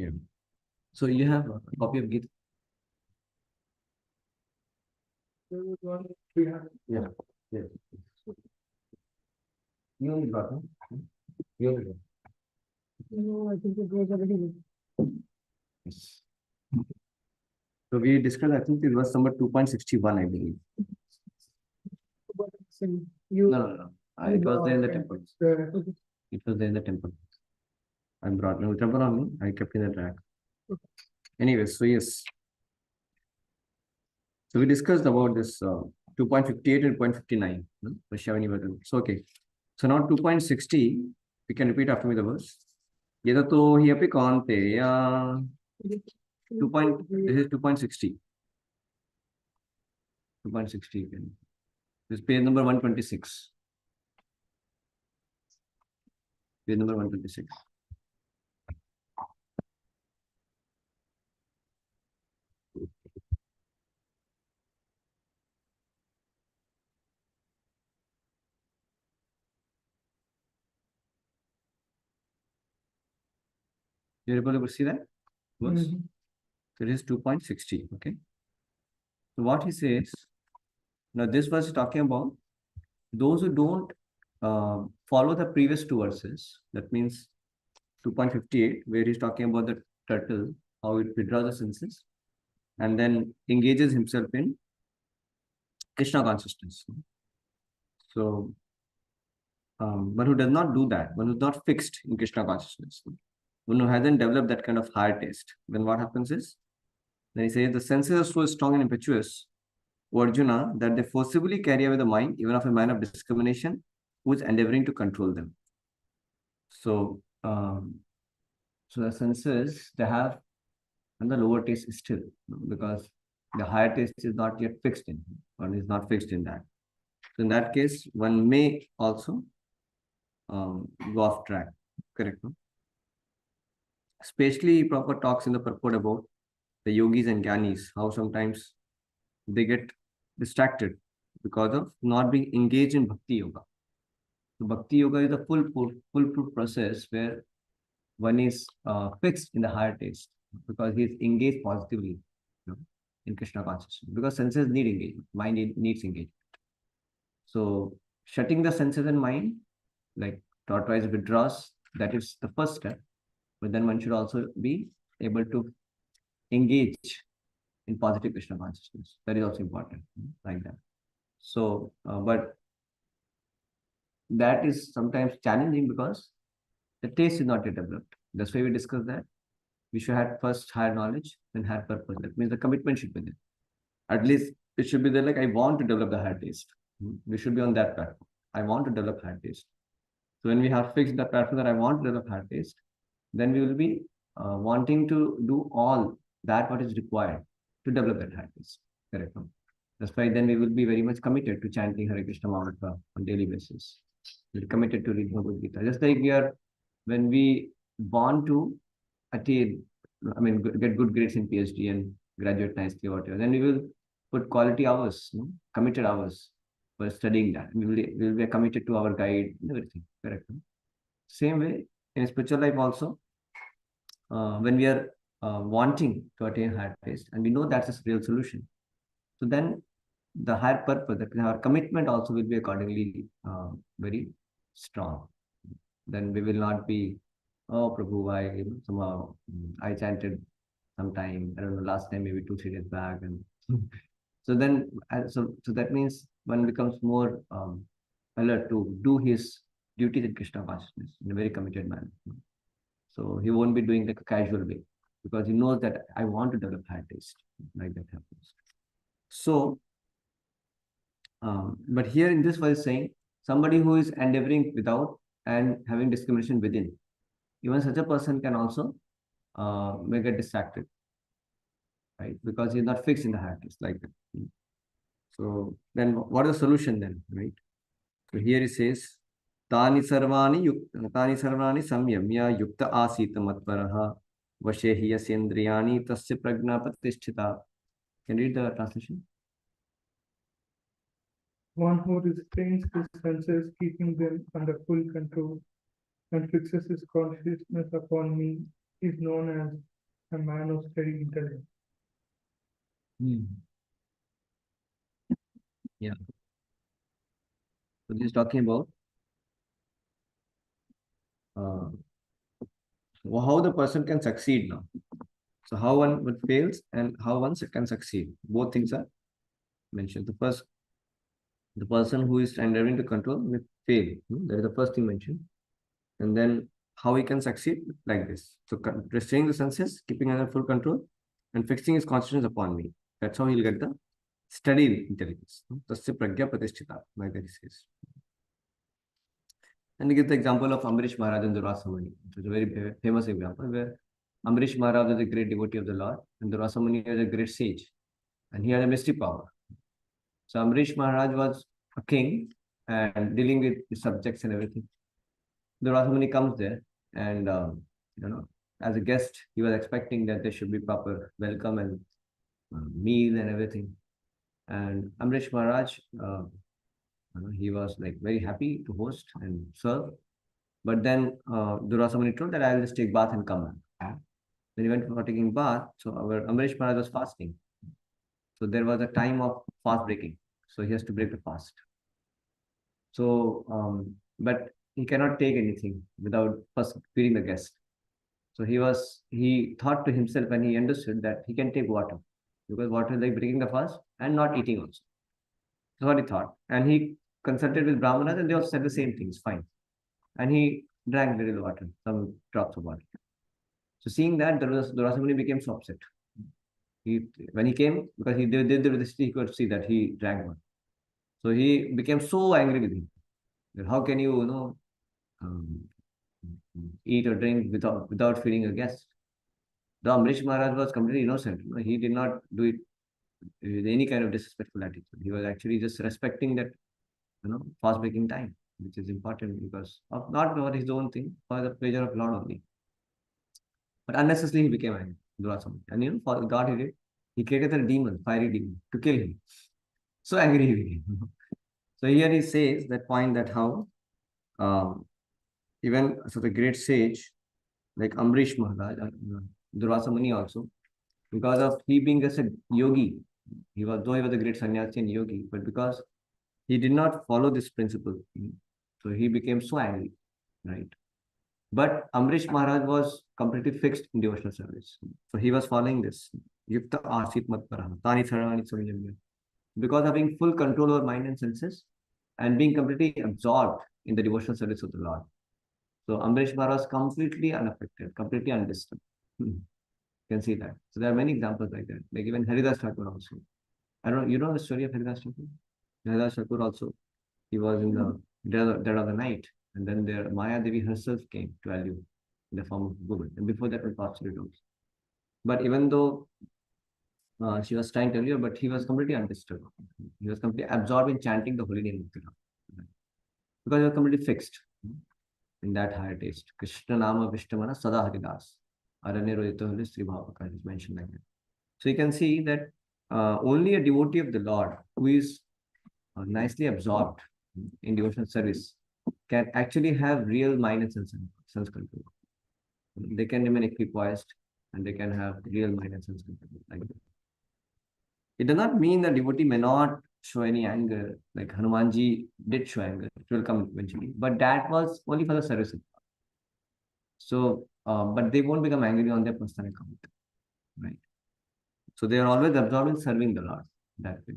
Yeah. So you have a copy of Gita? Yeah. Yeah. You only got one? You only got. No, I think it was already. Yes. So we discussed, I think it was number 2.61, I believe. You, No. It was there in the temple. okay. It was there in the temple. I brought no temple on me. I kept in the track. Anyway, so yes. So we discussed about this 2.58 and 0.59. So okay. So now 2.60, we can repeat after me the verse. Yedato hi api kaunteya. 2. This is 2.60. 2.60 again. This is page number 126. Page number 126. You're able to see that? Verse? Mm-hmm. So it is 2.60. Okay. So what he says, now this verse is talking about those who don't follow the previous two verses. That means 2.58, where he's talking about the turtle, how it withdraws the senses, and then engages himself in Krishna consciousness. So, one who does not do that, one who's not fixed in Krishna consciousness, one who hasn't developed that kind of higher taste, then what happens is, then he says the senses are so strong and impetuous, O Arjuna, that they forcibly carry away the mind, even of a man of discrimination, who is endeavoring to control them. So, so the senses, they have, and the lower taste is still, because the higher taste is not yet fixed in, or is not fixed in that. So in that case, one may also go off track, correct? No? Especially Prabhupada talks in the purport about the yogis and jnanis, how sometimes they get distracted because of not being engaged in bhakti yoga. So bhakti yoga is a foolproof process where one is fixed in the higher taste because he is engaged positively, in Krishna consciousness. Because senses need engagement, mind needs engagement. So shutting the senses and mind, like tortoise withdraws, that is the first step. But then one should also be able to engage in positive Krishna consciousness. That is also important, like that. So, but that is sometimes challenging because the taste is not yet developed. That's why we discussed that. We should have first higher knowledge, then higher purpose. That means the commitment should be there. At least it should be there, like, I want to develop the higher taste. We should be on that platform. I want to develop higher taste. So when we have fixed the platform that I want to develop higher taste, then we will be wanting to do all that what is required to develop that higher taste. Correct. That's why then we will be very much committed to chanting Hare Krishna mantra on daily basis. We're committed to reading Bhagavad Gita. Just like we are, when we want to attain, I mean, get good grades in PhD and graduate nicely or whatever, then we will put quality hours, committed hours for studying that. We will be committed to our guide and everything. Correct. Same way in spiritual life also, when we are wanting to attain higher taste and we know that's a real solution, so then the higher purpose, that our commitment also will be accordingly very strong. Then we will not be, oh Prabhu, I somehow I chanted sometime, I don't know, last time maybe 2 3 days back, and so then so that means one becomes more alert to do his duties in Krishna consciousness in a very committed manner. So he won't be doing like a casual way because he knows that I want to develop high taste, like that happens. So, but here in this verse saying somebody who is endeavoring without and having discrimination within, even such a person can also may get distracted, right? Because he's not fixed in the high taste like that. So then what is the solution then, right? So here it says, Tani sarvani samyamya yukta asita matvaraha vashe hi yasendriyani tasya prajna pratisthita. Can you read the translation? One who restrains his senses, keeping them under full control, and fixes his consciousness upon me, is known as a man of steady intellect. Yeah. So this is talking about uh, how the person can succeed now. So how one fails and how one can succeed. Both things are mentioned. The person who is endeavoring to control may fail. That is the first thing mentioned. And then how he can succeed like this. So restraining the senses, keeping under full control, and fixing his consciousness upon me. That's how he'll get the steady intelligence. Tasya pragya pratisthita, like that he says. And he gives the example of Amrish Maharaj and Durasamani, which is a very famous example where Amrish Maharaj was a great devotee of the Lord, and Durasamani was a great sage, and he had a mystic power. So Amrish Maharaj was a king and dealing with the subjects and everything. Durasamani comes there, and as a guest, he was expecting that there should be proper welcome and meal and everything. And Amrish Maharaj, he was like very happy to host and serve. But then Durasamani told that I'll just take bath and come back. When he went for taking bath, so our Amrish Maharaj was fasting. So there was a time of fast breaking. So he has to break the fast. So, but he cannot take anything without first feeding the guest. So he thought to himself when he understood that he can take water because water is like breaking the fast and not eating also. That's what he thought. And he consulted with Brahmanas and they also said the same things, fine. And he drank little water, some drops of water. So seeing that, Durasamuni became so upset. When he came, because he did the Yudhishthira, he could see that he drank one. So he became so angry with him. That how can you, um, eat or drink without feeding a guest? The Amrish Maharaj was completely innocent. He did not do it with any kind of disrespectful attitude. He was actually just respecting that, fast breaking time, which is important because of not for his own thing, for the pleasure of Lord only. But unnecessarily he became angry, Durasamuni. And for God he did, he created a demon, fiery demon, to kill him. So angry he became. So here he says that point that how um, even so the great sage like Amrish Maharaj, Durvasa Muni also, because of he being just a yogi, though he was a great sannyasi and yogi, but because he did not follow this principle, so he became so angry, right? But Amrish Maharaj was completely fixed in devotional service. So he was following this. Yukta asit mat paraha, tani sarvani samyamya. Because of having full control over mind and senses and being completely absorbed in the devotional service of the Lord. So Amrish Maharaj was completely unaffected, completely undisturbed. You can see that. So there are many examples like that. Like even Haridas Thakur also. I don't know, you know the story of Haridas Thakur? Haridas Thakur also, he was in the dead of the night. And then there Maya Devi herself came to value in the form of a woman. And before that was Patsuri also. But even though she was trying earlier, but he was completely undisturbed. He was completely absorbed in chanting the holy name of the Lord. Because he was completely fixed in that higher taste. Krishna Nama Vishtamana Sada Haridas. Aranyarojito Sri Bhavaka is mentioned like that. So you can see that only a devotee of the Lord who is nicely absorbed in devotional service can actually have real mind and sense control. They can remain equipoised and they can have real mind and sense control like that. It does not mean that devotee may not show any anger, like Hanumanji did show anger. It will come eventually, but that was only for the service. So, but they won't become angry on their personal account, right? So they are always absorbed in serving the Lord that way.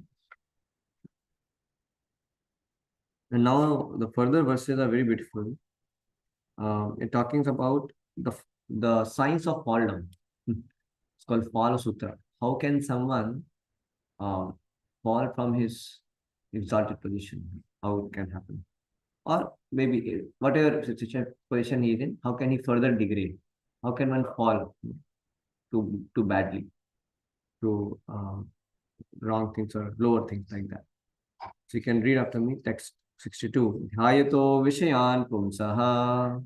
And now the further verses are very beautiful. It talking about the science of fall down. It's called Fall Sutra. How can someone uh, fall from his exalted position? How it can happen? Or maybe whatever position he is in, how can he further degrade? How can one fall too badly to wrong things or lower things like that? So you can read after me text 62. Dhyayato Vishayan Pumsaha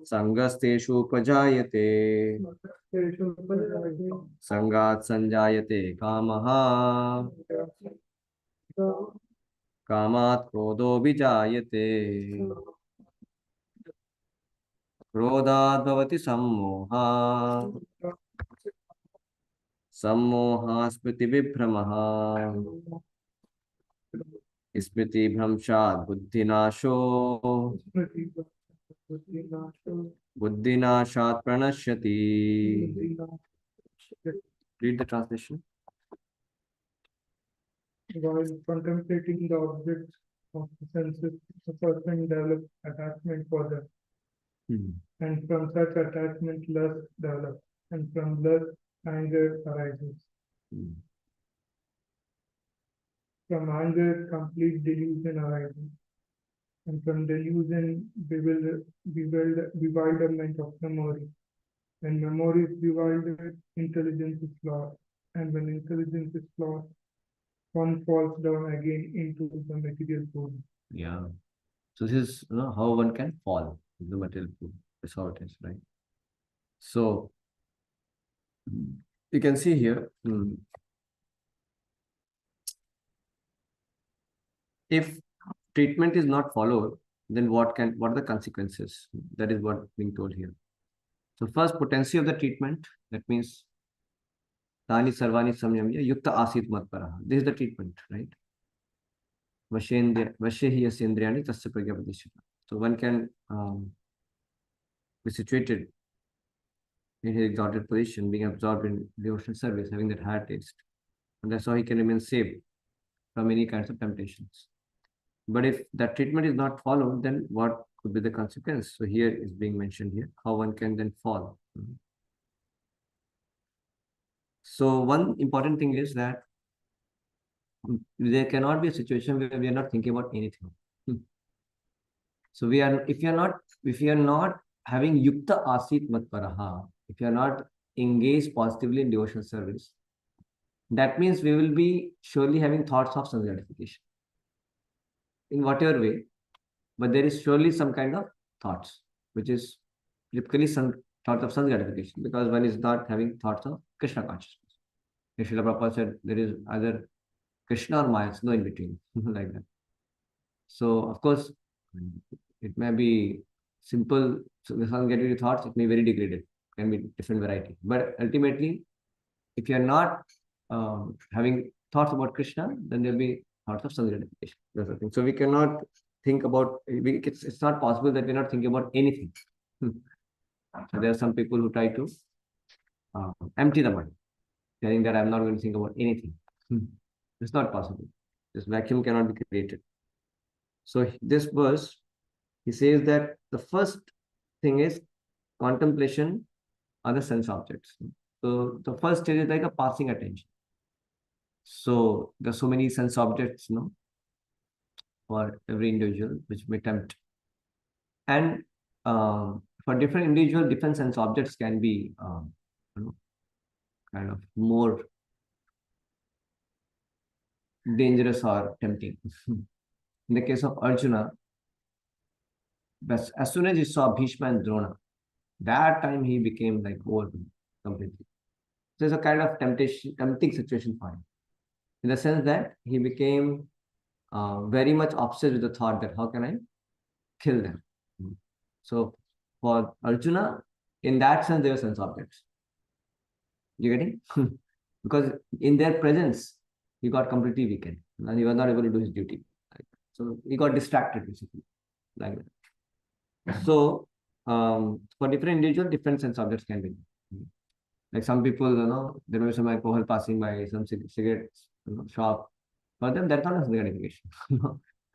Sangasteshu Pajayate Sangat Sanjayate Kamaha Kamat Krodho Vijayate. क्रोधाद् भवति सम्मोहः सम्मोहः स्मृतिविभ्रमः स्मृतिभ्रंशात् बुद्धिनाशो बुद्धिनाशात् प्रणश्यति. Read the translation. While contemplating the objects of the senses, a person develops attachment for them, and from such attachment, lust develops, and from lust, anger arises. From anger, complete delusion arises, and from delusion, bewilderment of memory. When memory is bewildered, intelligence is lost, and when intelligence is lost, one falls down again into the material world. Yeah. So this is how one can fall in the material pool. That's how it is, right? So you can see here, if treatment is not followed, then what are the consequences? That is what being told here. So first, potency of the treatment, that means Tani Sarvani Samyamya Yukta Asit Matparaha. This is the treatment, right? Vashehi Asindriyani Tasya Pragyapadishita. So one can be situated in his exalted position, being absorbed in devotional service, having that higher taste. And that's how he can remain safe from any kinds of temptations. But if that treatment is not followed, then what could be the consequence? So here is being mentioned here, how one can then fall. So one important thing is that there cannot be a situation where we are not thinking about anything. So if you are not having yukta asit matparaha, if you are not engaged positively in devotional service, that means we will be surely having thoughts of self gratification in whatever way, but there is surely some kind of thoughts, which is typically some thought of self gratification, because one is not having thoughts of Krishna consciousness. Srila Prabhupada said there is either Krishna or Maya, no in between, like that. So, of course, it may be simple, so this one get your thoughts, it may be very degraded, can be different variety. But ultimately, if you are not having thoughts about Krishna, then there will be thoughts of self gratification. That's the thing. So we cannot think about, it's not possible that we're not thinking about anything. So there are some people who try to empty the mind, telling that I'm not going to think about anything. It's not possible. This vacuum cannot be created. So this verse, he says that the first thing is contemplation on the sense objects. So the first stage is like a passing attention. So there's so many sense objects, for every individual, which may tempt. And for different individual, different sense objects can be kind of more dangerous or tempting. In the case of Arjuna, as soon as he saw Bhishma and Drona, that time he became like overwhelmed completely. So it's a kind of tempting situation for him, in the sense that he became very much obsessed with the thought that how can I kill them. So for Arjuna, in that sense, they were sense objects. You getting? Because in their presence, he got completely weakened and he was not able to do his duty. So he got distracted basically, like that. So for different individuals, different sense objects can be. Like some people, there may be some alcohol passing by, some cigarettes shop. For them, that's not a sense gratification.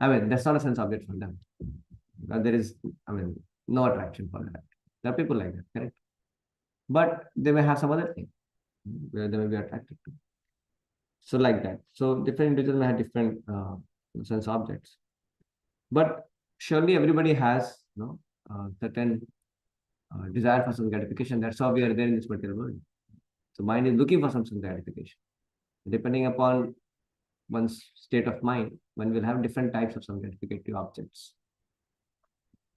I mean, that's not a sense object for them. There is, no attraction for that. There are people like that, correct? But they may have some other thing where they may be attracted to. So like that. So different individuals may have different sense objects. But surely everybody has, certain desire for some gratification. That's how we are there in this material world. So mind is looking for some gratification. Depending upon one's state of mind, one will have different types of some gratificative objects.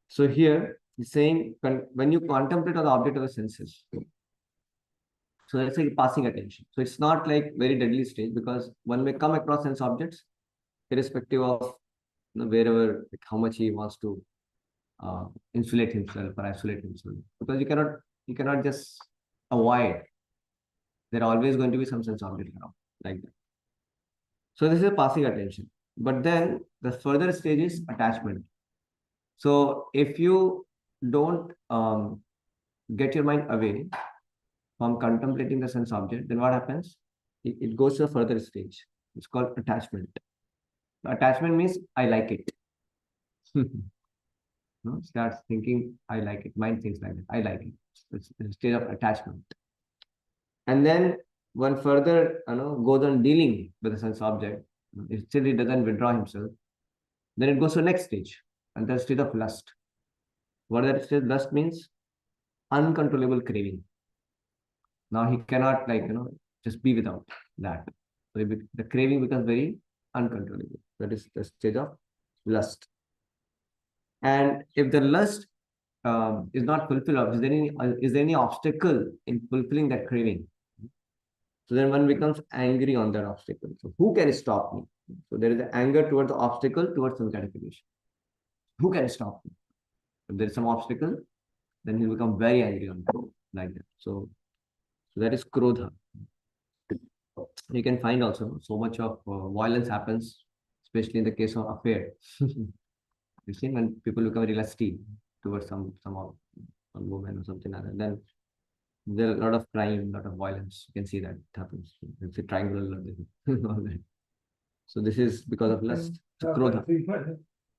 So here he's saying when you contemplate on the object of the senses, so that's like passing attention. So it's not like very deadly stage, because one may come across sense objects irrespective of wherever, like how much he wants to insulate himself or isolate himself, because you cannot just avoid. There are always going to be some sense object around like that. So this is passing attention. But then the further stage is attachment. So if you don't get your mind away from contemplating the sense object, then what happens? It goes to a further stage. It's called attachment. Attachment means I like it. No, starts thinking I like it. Mind thinks like that. I like it. It's a state of attachment. And then one further, goes on dealing with the sense object. If still he doesn't withdraw himself, then it goes to the next stage, and the state of lust. What that state lust means? Uncontrollable craving. Now he cannot just be without that. So the craving becomes very uncontrollable. That is the stage of lust. And if the lust is not fulfilled, is there any obstacle in fulfilling that craving? So then one becomes angry on that obstacle. So who can stop me? So there is an anger towards the obstacle, towards some gratification. Who can stop me? If there is some obstacle, then he'll become very angry on that, like that. So that is krodha. You can find also so much of violence happens, especially in the case of affair. You see, when people become very lusty towards some woman or something like that, then there are a lot of crime, a lot of violence. You can see that it happens. It's a triangle all that. So this is because of lust. So krodha.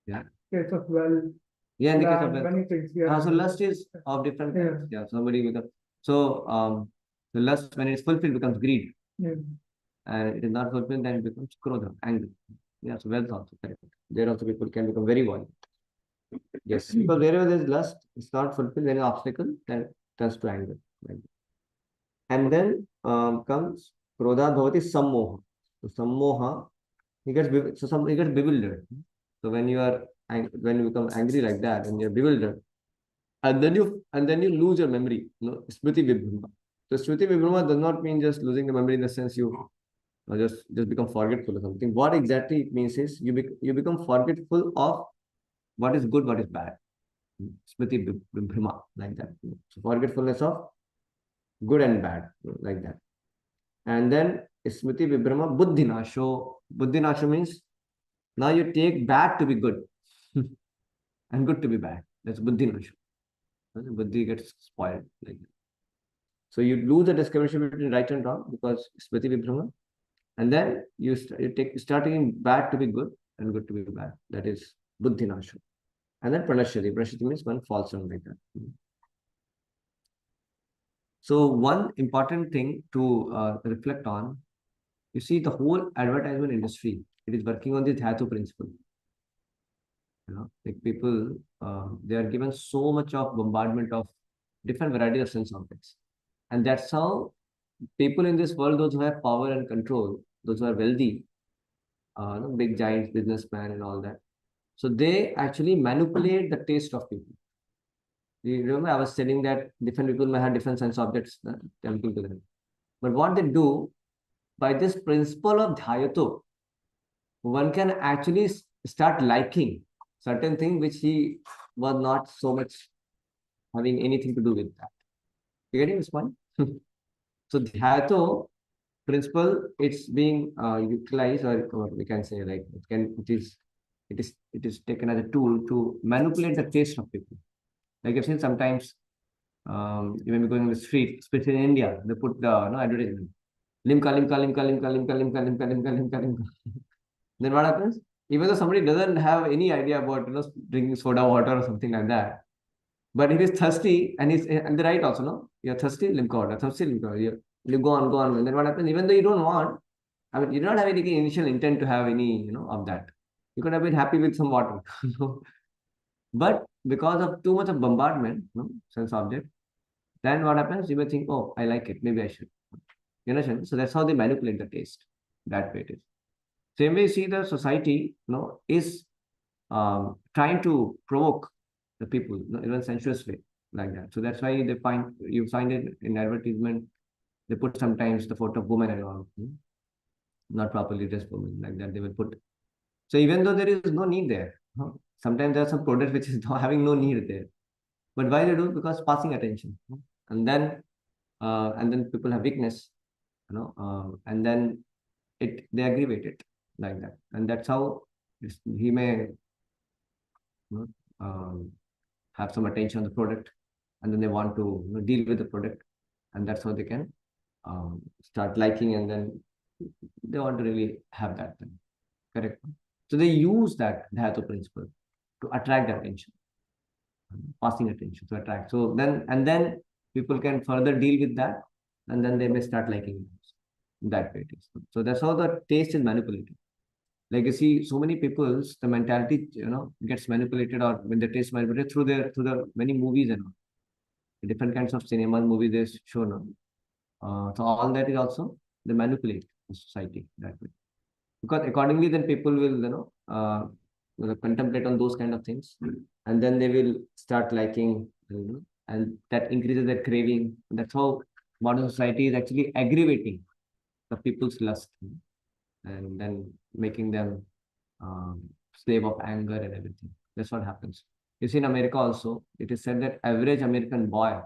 Yeah. Case of well, Yeah, in the case of many things. Yeah. so lust is of different kinds. Yeah, somebody becomes so the lust, when it's fulfilled, becomes greed. Yeah. And it is not fulfilled, then it becomes krodha, anger. Yeah, so wealth also correct. There also people can become very violent. Yes, because wherever there is lust, it's not fulfilled, there is obstacle, then it turns to anger. Like that. And then comes krodha bhavati sammoha. So sammoha, he gets bewildered. So when you become angry like that, and you're bewildered, and then you lose your memory. Smriti vibhrama. So smriti vibhrama does not mean just losing the memory in the sense you just become forgetful or something. What exactly it means is you become forgetful of what is good, what is bad. Smriti vibhrama, like that. So forgetfulness of good and bad, like that. And then smriti vibhrama buddhinasho. Buddhinasho means now you take bad to be good and good to be bad. That's buddhinasho. Buddhi gets spoiled like that. So you lose the discrimination between right and wrong because smriti vibhrama. And then you start taking bad to be good and good to be bad. That is buddhinasha. And then pranashyati. Pranashyati means one falls down like that. So one important thing to reflect on, you see the whole advertisement industry, it is working on the Dhatu principle. Like people, they are given so much of bombardment of different varieties of sense objects. And that's how people in this world, those who have power and control, those who are wealthy, big giants, businessmen and all that. So they actually manipulate the taste of people. You remember I was telling that different people may have different sense objects tempting to them. But what they do, by this principle of dhyato, one can actually start liking certain thing which he was not so much having anything to do with that. You getting this point? So dhyato principle, it's being utilized, or we can say like it is taken as a tool to manipulate the taste of people. Like I've seen sometimes, you may be going on the street, especially in India, they put the advertisement. Limca, limca, limca, limca, limca, limca, limca, limca, limca, limca. Then what happens? Even though somebody doesn't have any idea about drinking soda water or something like that, but if he's thirsty and the right also, no, you're thirsty, limca water, thirsty, limca water. You go on, and then what happens? Even though you don't want, I mean, you don't have any initial intent to have any, of that. You could have been happy with some water. But because of too much of bombardment, sense object, then what happens? You may think, oh, I like it, maybe I should. You understand? So that's how they manipulate the taste. That way it is. Same way you see the society, is trying to provoke the people, in a sensuous way, like that. So that's why you find it in advertisement, they put sometimes the photo of woman and all, not properly dressed woman, like that they will put. So even though there is no need there, sometimes there are some products which is having no need there. But why they do? Because passing attention. And then people have weakness, and then they aggravate it like that. And that's how he may know, have some attention on the product, and then they want to deal with the product, and that's how they can start liking, and then they want to really have that thing. Correct. So they use that Dhyatu principle to attract attention, passing attention to attract. So then people can further deal with that, and then they may start liking it. That way it is. So that's how the taste is manipulated. Like you see, so many people's the mentality gets manipulated, or when the taste manipulated through the many movies and all. Different kinds of cinema movies they show now. So all that is also they manipulate the society that way, because accordingly then people will contemplate on those kind of things, and then they will start liking, and that increases their craving. That's how modern society is actually aggravating the people's lust, and then making them slave of anger and everything. That's what happens. You see, in America also, it is said that average American boy,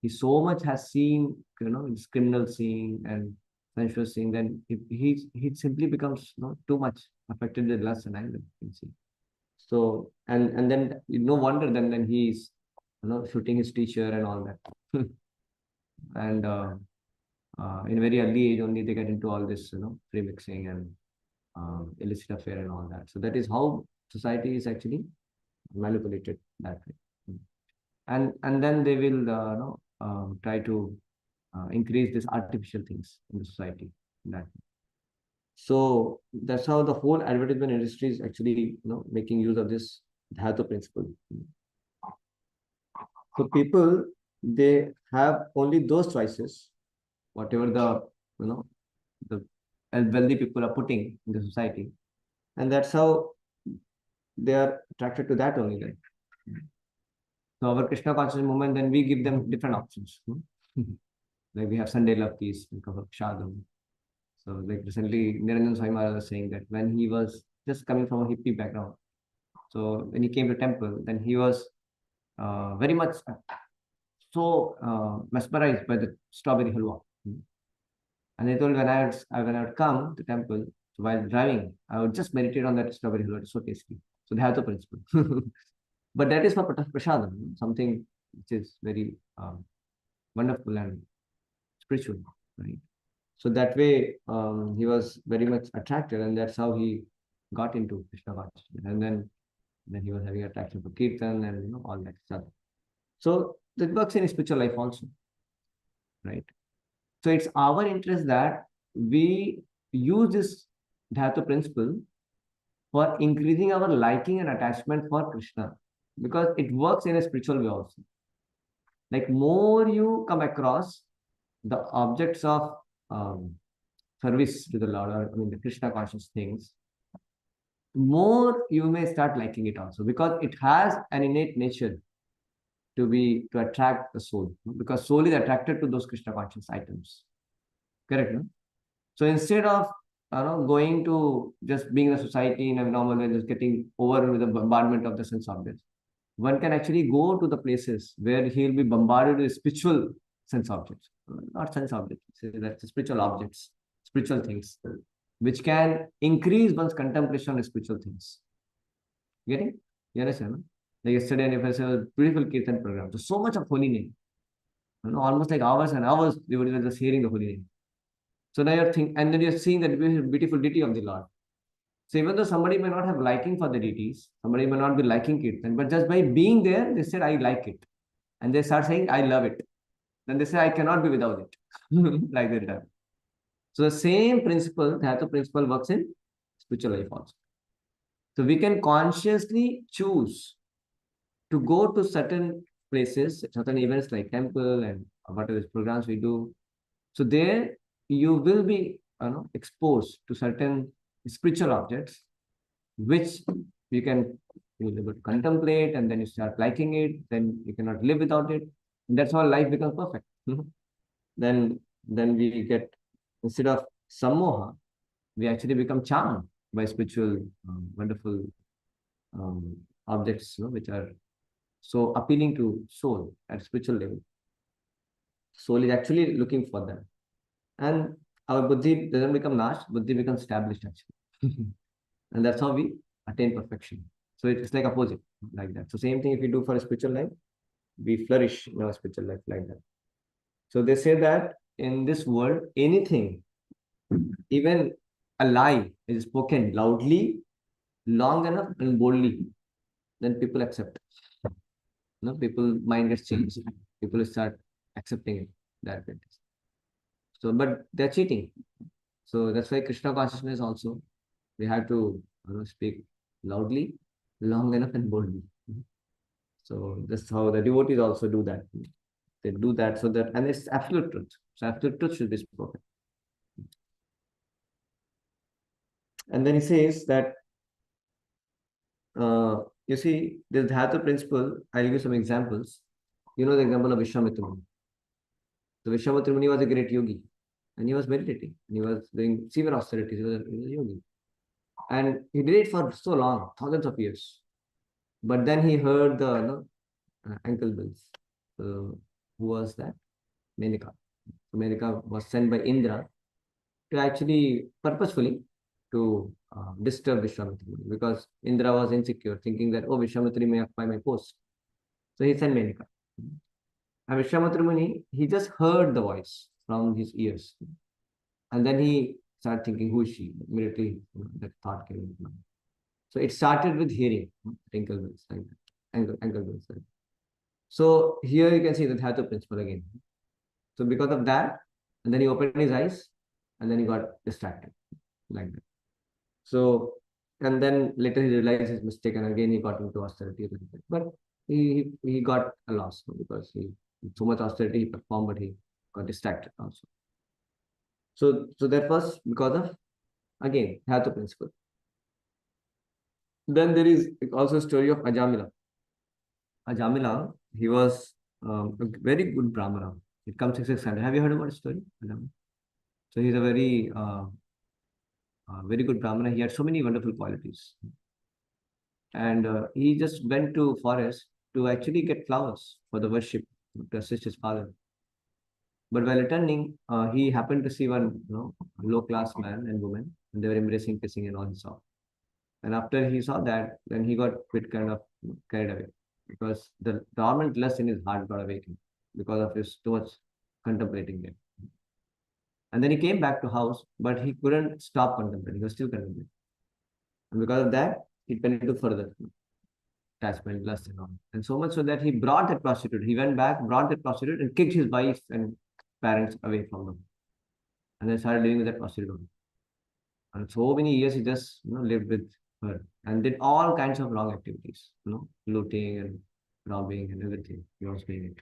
he so much has seen, this criminal scene and sensual scene, then he simply becomes too much affected with lust and anger. You can see. So and then no wonder then he's shooting his teacher and all that, and in very early age only they get into all this free mixing and illicit affair and all that. So that is how society is actually manipulated that way. And then they will try to increase these artificial things in the society. That way. So that's how the whole advertisement industry is actually making use of this Dhatu principle. So people, they have only those choices, whatever the the wealthy people are putting in the society, and that's how they are attracted to that only. Right? So our Krishna conscious movement, then we give them different options. Like we have Sunday Love Peace, because of Shadam. So like recently, Niranjan Swami Maharaj was saying that when he was just coming from a hippie background, so when he came to temple, then he was very much mesmerized by the strawberry halwa. And they told when I would come to temple, so while driving, I would just meditate on that strawberry halwa. It's so tasty. So they have the principle. But that is for prasadam, something which is very wonderful and spiritual, right? So that way, he was very much attracted, and that's how he got into Krishna consciousness. And then he was having attraction for kirtan and all that stuff. So that works in his spiritual life also, right? So it's our interest that we use this Dhatu principle for increasing our liking and attachment for Krishna, because it works in a spiritual way also. Like more you come across the objects of service to the Lord, or the Krishna conscious things, more you may start liking it also, because it has an innate nature to attract the soul, because soul is attracted to those Krishna conscious items. Correct, no? So instead of going to just being in a society in a normal way, just getting over with the bombardment of the sense objects, one can actually go to the places where he'll be bombarded with spiritual sense objects, not sense objects, that's spiritual objects, spiritual things, which can increase one's contemplation on spiritual things. Getting? You understand? No? Like yesterday, and if I saw a beautiful kirtan program, so much of holy name, almost like hours and hours, they were just hearing the holy name. So now you're thinking, and then you're seeing that beautiful deity of the Lord. So even though somebody may not have liking for the deities, somebody may not be liking kirtan, but just by being there, they said, I like it. And they start saying, I love it. Then they say, I cannot be without it. Like that. So the same principle, the Dhatu principle works in spiritual life also. So we can consciously choose to go to certain places, certain events like temple and whatever programs we do. So there you will be exposed to certain spiritual objects, which you can be able to contemplate, and then you start liking it, then you cannot live without it. And that's how life becomes perfect. Then we get, instead of sammoha, we actually become charmed by spiritual, wonderful objects, which are so appealing to soul at spiritual level. Soul is actually looking for them. And our buddhi doesn't become nash, buddhi becomes established actually. And that's how we attain perfection. So it's like opposite, like that. So same thing if we do for a spiritual life, we flourish in our spiritual life like that. So they say that in this world, anything, even a lie is spoken loudly, long enough, and boldly, then people accept. People mind gets changed. People start accepting it that way. So, but they're cheating. So that's why Krishna consciousness also we have to speak loudly, long enough, and boldly. So that's how the devotees also do that. They do that so that, and it's absolute truth. So absolute truth should be spoken. And then he says that, you see, this Dhatu principle, I'll give you some examples. You know the example of Vishwamitra Muni. So Vishwamitra Muni was a great yogi and he was meditating and he was doing severe austerities. He was a yogi. And he did it for so long, thousands of years. But then he heard the ankle bills. So who was that? Menaka. So Menaka was sent by Indra to actually purposefully to disturb Vishwamitra Muni because Indra was insecure, thinking that, oh, Vishwamitra may occupy my post. So he sent Menaka. And Vishwamitra Muni, he just heard the voice from his ears. And then he started thinking, who is she? Immediately, that thought came into mind. So it started with hearing, ankle bills, like that, ankle bills. Like. So here you can see the Dhatu principle again. So because of that, and then he opened his eyes, and then he got distracted, like that. So, and then later he realized his mistake, and again he got into austerity. But he got a loss because he so much austerity he performed, but he got distracted also. So that was because of again Dhatu principle. Then there is also a story of Ajamila. Ajamila, he was a very good Brahmana. It comes 600. Have you heard about the story? Ajamila? So he's a very good Brahmana. He had so many wonderful qualities. And he just went to forest to actually get flowers for the worship to assist his father. But while returning, he happened to see one low-class man and woman, and they were embracing, kissing, and all he saw. And after he saw that, then he got a bit kind of carried away because the dormant lust in his heart got awakened because of his too much contemplating there. And then he came back to house, but he couldn't stop contemplating. He was still contemplating. And because of that, he went into further attachment, lust and all. And so much so that he brought that prostitute. He went back, brought that prostitute and kicked his wife and parents away from them. And then started living with that prostitute. And so many years he just lived with her and did all kinds of wrong activities, looting and robbing and everything. He was doing it.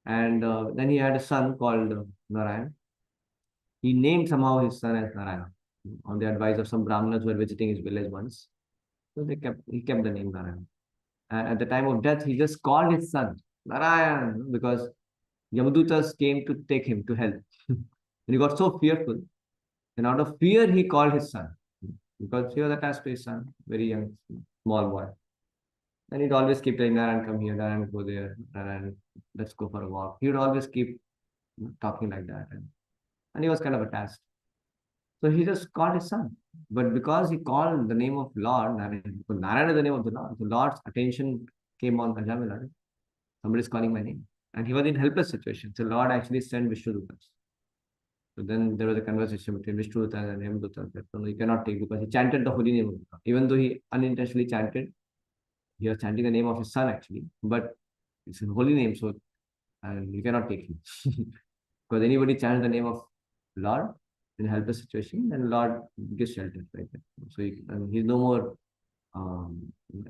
And then he had a son called Narayan. He named somehow his son as Narayana on the advice of some Brahmanas who were visiting his village once. So he kept the name Narayan. And at the time of death, he just called his son Narayan because Yamadutas came to take him to hell. And he got so fearful. And out of fear, he called his son because he was attached to his son, very young, small boy. And he'd always keep telling Narayan, come here, Narayan, go there, Narayan, let's go for a walk. He would always keep talking like that. And he was kind of attached. So he just called his son. But because he called the name of Lord, Narayan is the name of the Lord's attention came on Ajamila. Somebody is calling my name. And he was in helpless situation. So Lord actually sent Vishnudutas. So then there was a conversation between Vishnudutas and Yamadutas that he cannot take because he chanted the holy name of God. Even though he unintentionally chanted, he was chanting the name of his son actually. But it's a holy name, so you cannot take him. Because anybody chants the name of Lord in a helpless situation, then Lord gives shelter, right? So he's no more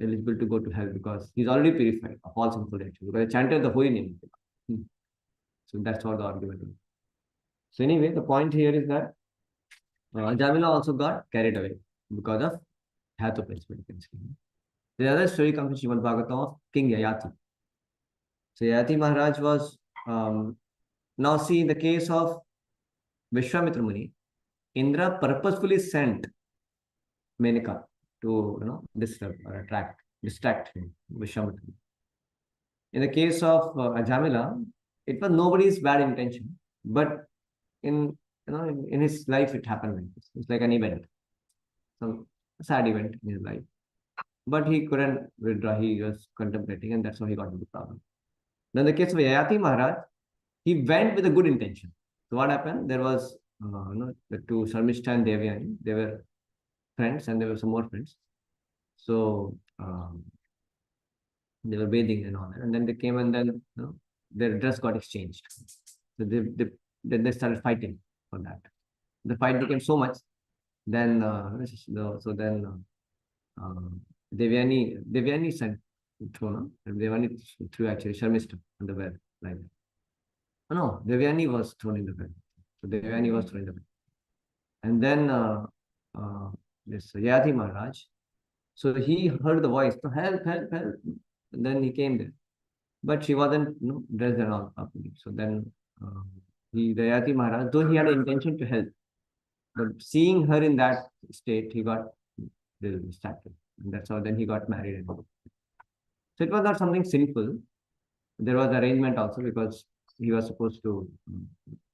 eligible to go to hell because he's already purified of all sinful actions because he chanted the holy name. So that's what the argument is. So anyway, the point here is that Jamila also got carried away because of Dhatu principle. The other story comes in Srimad Bhagavatam of King Yayati. So Yayati Maharaj was now see in the case of Vishwamitra Muni, Indra purposefully sent Menaka to disturb or distract him, Vishwamitra. In the case of Jamila, it was nobody's bad intention, but in in his life it happened like this. It's like an event, some sad event in his life. But he couldn't withdraw. He was contemplating, and that's how he got into the problem. Then the case of Yayati Maharaj, he went with a good intention. So what happened? There was the two Sharmishta and Devyani. They were friends, and there were some more friends. So they were bathing and all that, and then they came, and then their dress got exchanged. So then they started fighting for that. The fight became so much. Then Devyani sent through, Devyani threw actually Sharmishta on the well like that. Oh, no, Devyani was thrown in the well. So Devyani was thrown in the well. And then this Yati Maharaj, so he heard the voice, so help, help, help. And then he came there. But she wasn't dressed and all properly. So then the Yati Maharaj, though he had an intention to help, but seeing her in that state, he got really distracted. And that's how then he got married. And all. So it was not something sinful. There was arrangement also because he was supposed to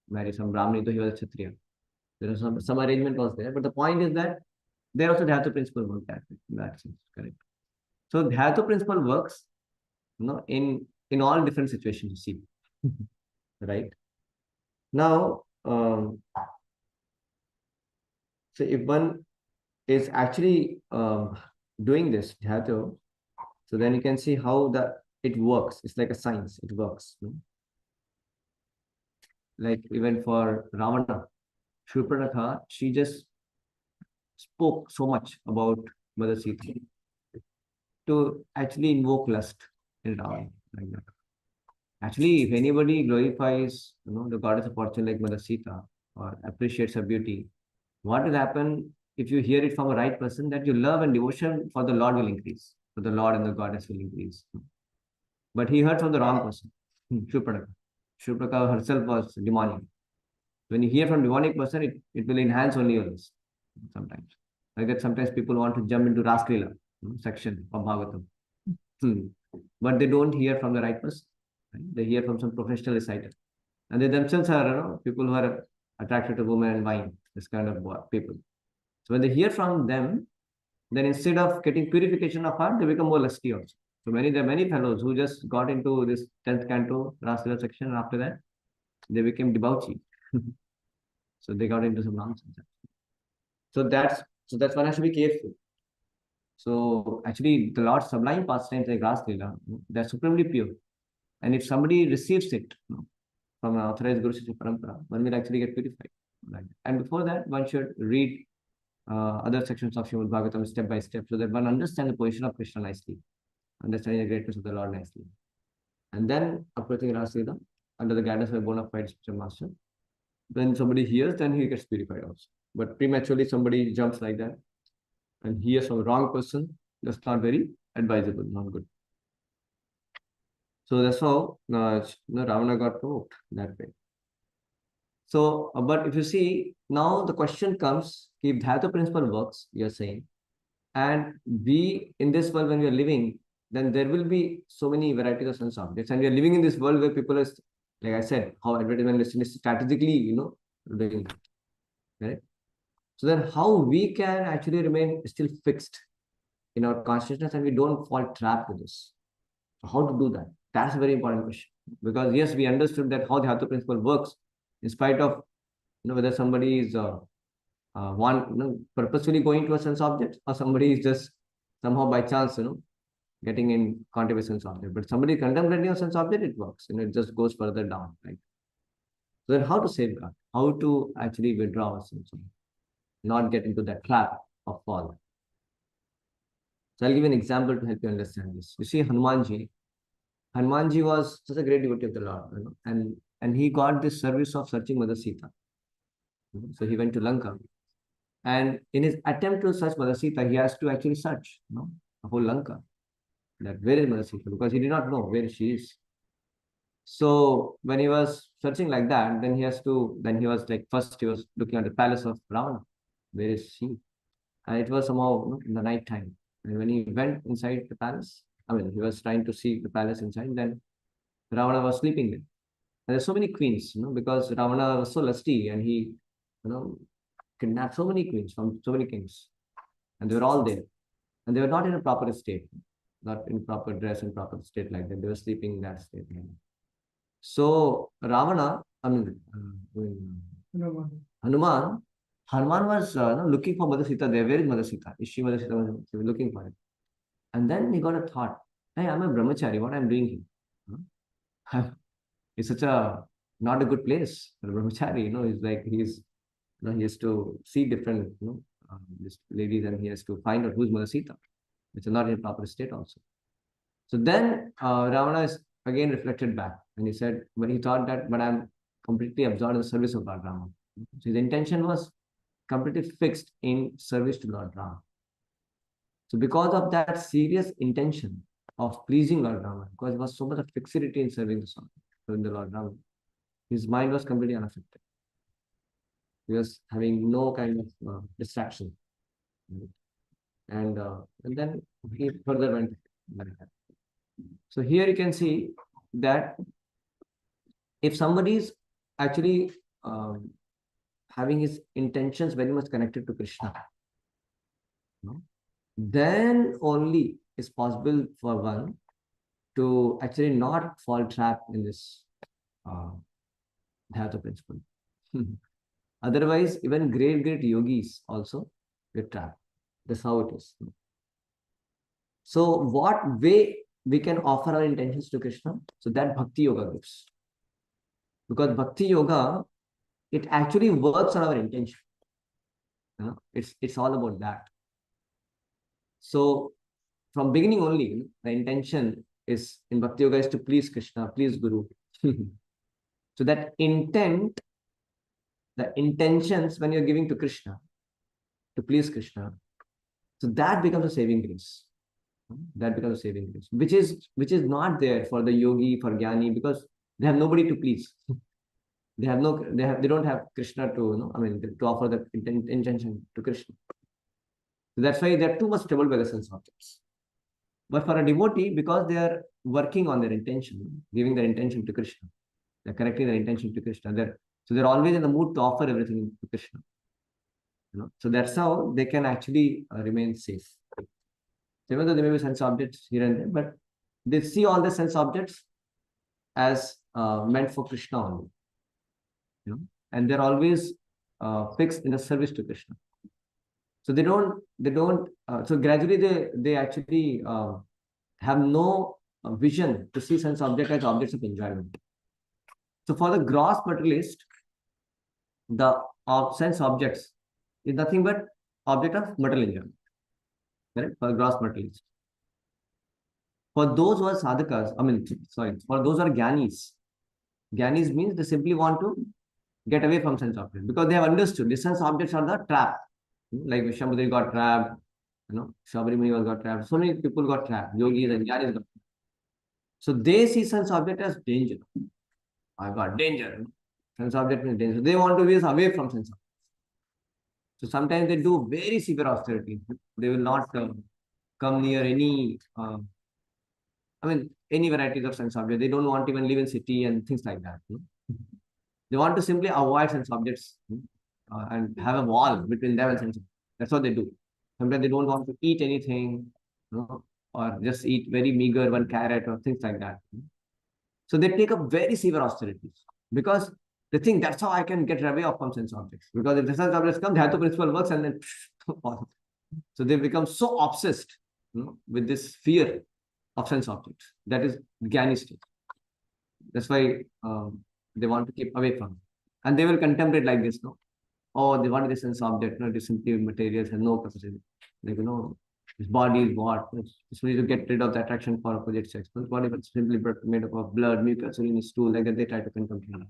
marry some Brahmani, though he was a Kshatriya. There was some arrangement was there. But the point is that there also Dhatu principle worked in that sense, correct? So Dhatu principle works, in all different situations you see, right? Now, so if one is actually doing this Dhatu, so then you can see how it works. It's like a science. It works. Like even for Ravana, Shurpanakha, she just spoke so much about Mother Sita to actually invoke lust in Ravana like that. Actually, if anybody glorifies, the goddess of fortune like Mother Sita or appreciates her beauty, what will happen if you hear it from a right person? That your love and devotion for the Lord will increase, for the Lord and the goddess will increase. But he heard from the wrong person, Shurpanakha. Shurpanakha herself was demonic. When you hear from demonic person, it will enhance only your lust sometimes. Like that, sometimes people want to jump into Raslila section of Bhagavatam. But they don't hear from the right person. Right? They hear from some professional reciter. And they themselves are people who are attracted to women and wine, this kind of people. So when they hear from them, then instead of getting purification of heart, they become more lusty also. So there are many fellows who just got into this 10th canto, Raslila section, and after that, they became debauchee. So they got into some nonsense. So that's one has to be careful. So actually, the Lord's sublime pastimes like Ras Leela, they're supremely pure. And if somebody receives it from an authorized Guru Shishya Parampara, one will actually get purified. Right? And before that, one should read other sections of Srimad Bhagavatam step by step so that one understands the position of Krishna nicely, understanding the greatness of the Lord nicely. And then approaching Ras Leela under the guidance of a bona fide spiritual master. When somebody hears, then he gets purified also. But prematurely, somebody jumps like that and hears from the wrong person, that's not very advisable, not good. So that's how Ravana got provoked that way. So, but if you see, now the question comes, if Dhatu principle works, you're saying, and we, in this world when we are living, then there will be so many varieties of sense objects. And we are living in this world where people are, like I said, how advertisement listing is strategically, doing that. Right? So then how we can actually remain still fixed in our consciousness and we don't fall trapped with this. So how to do that? That's a very important question. Because yes, we understood that how the Dhatu principle works, in spite of whether somebody is purposefully going to a sense object or somebody is just somehow by chance, getting in contact with sense object. But somebody contemplating a sense object, it works. It just goes further down. Right? So then how to safeguard? How to actually withdraw ourselves? Not get into that trap of fall. So I'll give you an example to help you understand this. You see, Hanumanji was such a great devotee of the Lord, and he got this service of searching Mother Sita. So he went to Lanka, and in his attempt to search Mother Sita, he has to actually search, the whole Lanka. That where is Mother Sita? Because he did not know where she is. So when he was searching like that, then he was like, first he was looking at the palace of Ravana. Where is she? And it was somehow, in the night time. And when he went inside the palace, I mean, he was trying to see the palace inside, then Ravana was sleeping there. And there's so many queens, because Ravana was so lusty and he, kidnapped so many queens from so many kings. And they were all there. And they were not in a proper state, not in proper dress and proper state like that. They were sleeping in that state. So Ravana, Hanuman, Hanuman was looking for Mother Sita there. Where is Mother Sita? Is she Mother Sita? He was looking for it. And then he got a thought, hey, I'm a brahmachari. What I'm doing here? Huh? It's such a not a good place for a brahmachari. He has to see different, ladies, and he has to find out who's Mother Sita, which is not in proper state also. So then Ravana is again reflected back, and he said, when he thought that, but I'm completely absorbed in the service of Lord Rama. So his intention was completely fixed in service to Lord Rama. So because of that serious intention of pleasing Lord Rama, because there was so much of fixity in serving the Lord Rama, his mind was completely unaffected. He was having no kind of distraction. Right? And then he further went like that. So here you can see that if somebody is actually having his intentions very much connected to Krishna, then only is possible for one to actually not fall trapped in this Dhyata principle. Otherwise, even great yogis also get trapped. That's how it is. So what way we can offer our intentions to Krishna? So that Bhakti Yoga gives. Because Bhakti Yoga, it actually works on our intention. It's all about that. So from beginning only, the intention is in Bhakti Yoga is to please Krishna, please Guru. So that intent, the intentions when you're giving to Krishna, to please Krishna, so that becomes a saving grace. That becomes a saving grace, which is not there for the yogi, for jnani, because they have nobody to please. They don't have Krishna to, to offer the intention to Krishna. So that's why they're too much troubled by the sense objects. But for a devotee, because they are working on their intention, giving their intention to Krishna, they're correcting their intention to Krishna. They're always in the mood to offer everything to Krishna. So that's how they can actually remain safe. Even though there may be sense objects here and there, but they see all the sense objects as meant for Krishna only. And they're always fixed in the service to Krishna. So so gradually they actually have no vision to see sense object as objects of enjoyment. So for the gross materialist, the sense objects is nothing but object of material enjoyment. Correct? For the gross materialist. For those who are sadhakas, for those who are jnanis means they simply want to get away from sense objects because they have understood the sense objects are the trap. Like Vishwamitra got trapped, Shabari Muni got trapped. So many people got trapped. Yogis and jnanis got trapped. So they see sense object as danger. I got danger. Sense object means danger. So they want to be away from sense object. So sometimes they do very severe austerity. They will not come near any, any varieties of sense objects. They don't want to even live in city and things like that. They want to simply avoid sense objects and have a wall between them and sense objects. That's what they do. Sometimes they don't want to eat anything, or just eat very meager one carrot or things like that. So they take up very severe austerities because they think that's how I can get away from sense objects. Because if the sense objects come, the Dhyata principle works and then so they become so obsessed with this fear of sense objects. That is Jnani state. That's why they want to keep away from it. And they will contemplate like this, Oh, they want this sense object, it is simply materials and no capacity. Like, this body is what? It's need to get rid of the attraction for opposite sex. This body is simply made up of blood, mucus, urine, stool, like that they try to contemplate.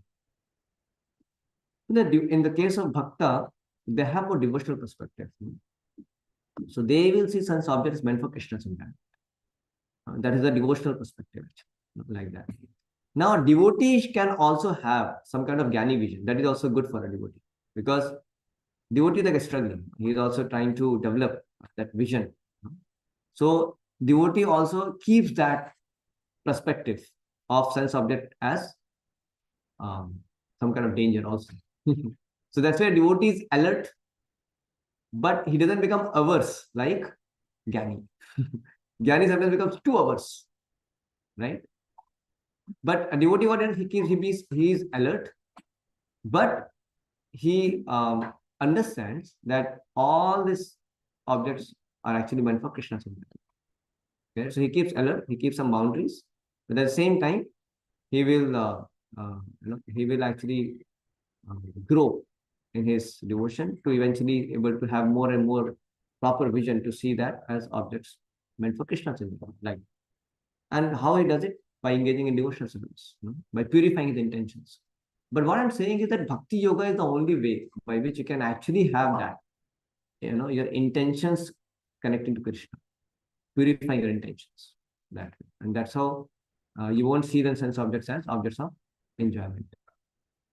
In the case of Bhakta, they have more devotional perspective. So they will see sense objects meant for Krishna sometimes. That is the devotional perspective, like that. Now, devotees can also have some kind of jnani vision. That is also good for a devotee because devotee like is struggling. He is also trying to develop that vision. So devotee also keeps that perspective of sense object as some kind of danger also. So that's why devotee is alert, but he doesn't become averse like Jnani. Jnani sometimes becomes too averse, right? But a devotee, what else? He is alert, but he understands that all these objects are actually meant for Krishna's only. Okay? So he keeps alert, he keeps some boundaries, but at the same time, he will he will actually grow in his devotion to eventually able to have more and more proper vision to see that as objects meant for Krishna's like. And how he does it? By engaging in devotional service, by purifying his intentions. But what I'm saying is that bhakti yoga is the only way by which you can actually have that, your intentions connecting to Krishna, purifying your intentions that way. And that's how you won't see the sense objects as objects of enjoyment.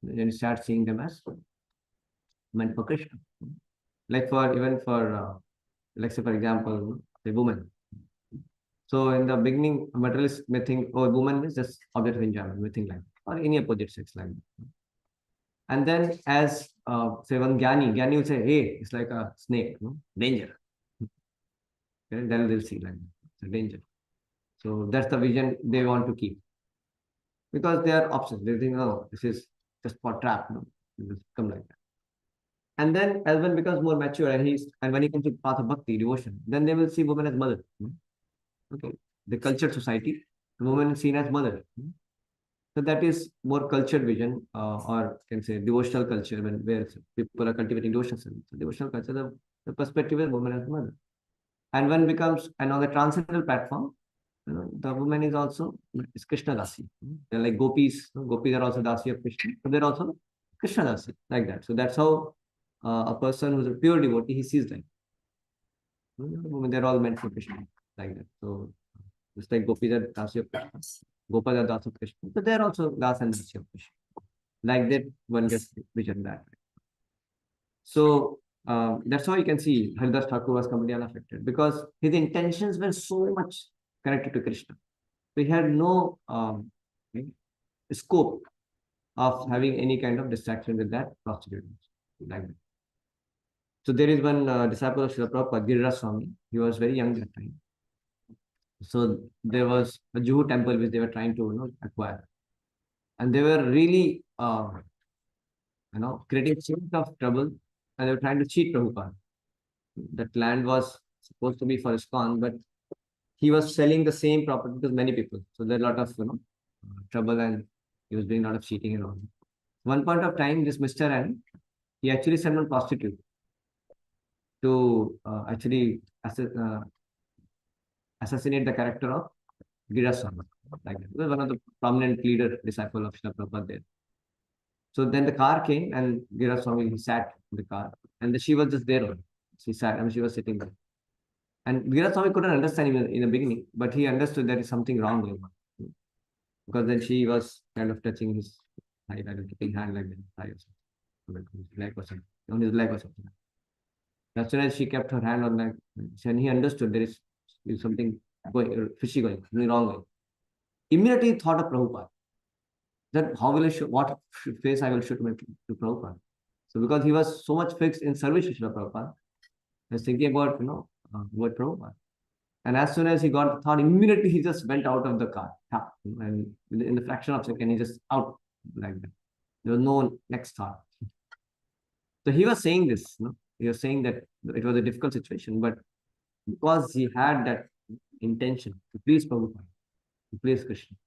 Then you start seeing them as meant for Krishna. Like let's say for example, a woman. So in the beginning, materialists may think, oh, woman is just object of enjoyment, may think like that, or any opposite sex like that. And then as say one Jnani will say, hey, it's like a snake, danger. Okay? Then they'll see like that. It's a danger. So that's the vision they want to keep. Because they are obsessed. They think, oh, this is just for trap, just come like that. And then as one becomes more mature and when he comes to the path of bhakti, devotion, then they will see woman as mother. Okay. The cultured society, the woman is seen as mother. So that is more cultured vision, or can say devotional culture, where people are cultivating devotional service. So devotional culture, the perspective is woman as mother. And when becomes, and on the transcendental platform, the woman is also is Krishna Dasi. They're like gopis. Gopis are also Dasi of Krishna, but they're also Krishna Dasi, like that. So that's how a person who's a pure devotee, he sees them. They're all meant for Krishna, like that. So just like gopis are Dasi of Krishna, Gopas are Das of Krishna, but they're also Das and Dasi of Krishna. Like that, one gets vision that way. So that's how you can see Haridas Thakur was completely unaffected because his intentions were so much connected to Krishna. So he had no scope of having any kind of distraction with that prostitute. Like that. So there is one disciple of Srila Prabhupada, Giriraj Swami. He was very young at that time. So there was a Juhu temple which they were trying to acquire. And they were really creating so much of trouble and they were trying to cheat Prabhupada. That land was supposed to be for ISKCON, but he was selling the same property to many people. So there are a lot of trouble and he was doing a lot of cheating and all. One point of time, this Mr. N, he actually sent one prostitute to actually assassinate the character of Giriraj Swami. Like that. He was one of the prominent leader disciple of Srila Prabhupada there. So then the car came and Giriraj Swami, he sat in the car and she was just there. She sat, she was sitting there. And Giriraj Swami couldn't understand even in the beginning, but he understood there is something wrong going on. Because then she was kind of touching his thigh, like keeping hand like that, thigh or something. His leg or something. On his leg or something. As soon as she kept her hand on that, and he understood there is something fishy going, wrong going. Immediately he thought of Prabhupada. That how will I show, what face I will show to Prabhupada. So because he was so much fixed in service to Srila Prabhupada, he was thinking about, about Prabhupada. And as soon as he got the thought, immediately he just went out of the car. And in the fraction of a second, he just out like that. There was no next thought. So he was saying this, he was saying that it was a difficult situation, but because he had that intention to please Prabhupada, to please Krishna,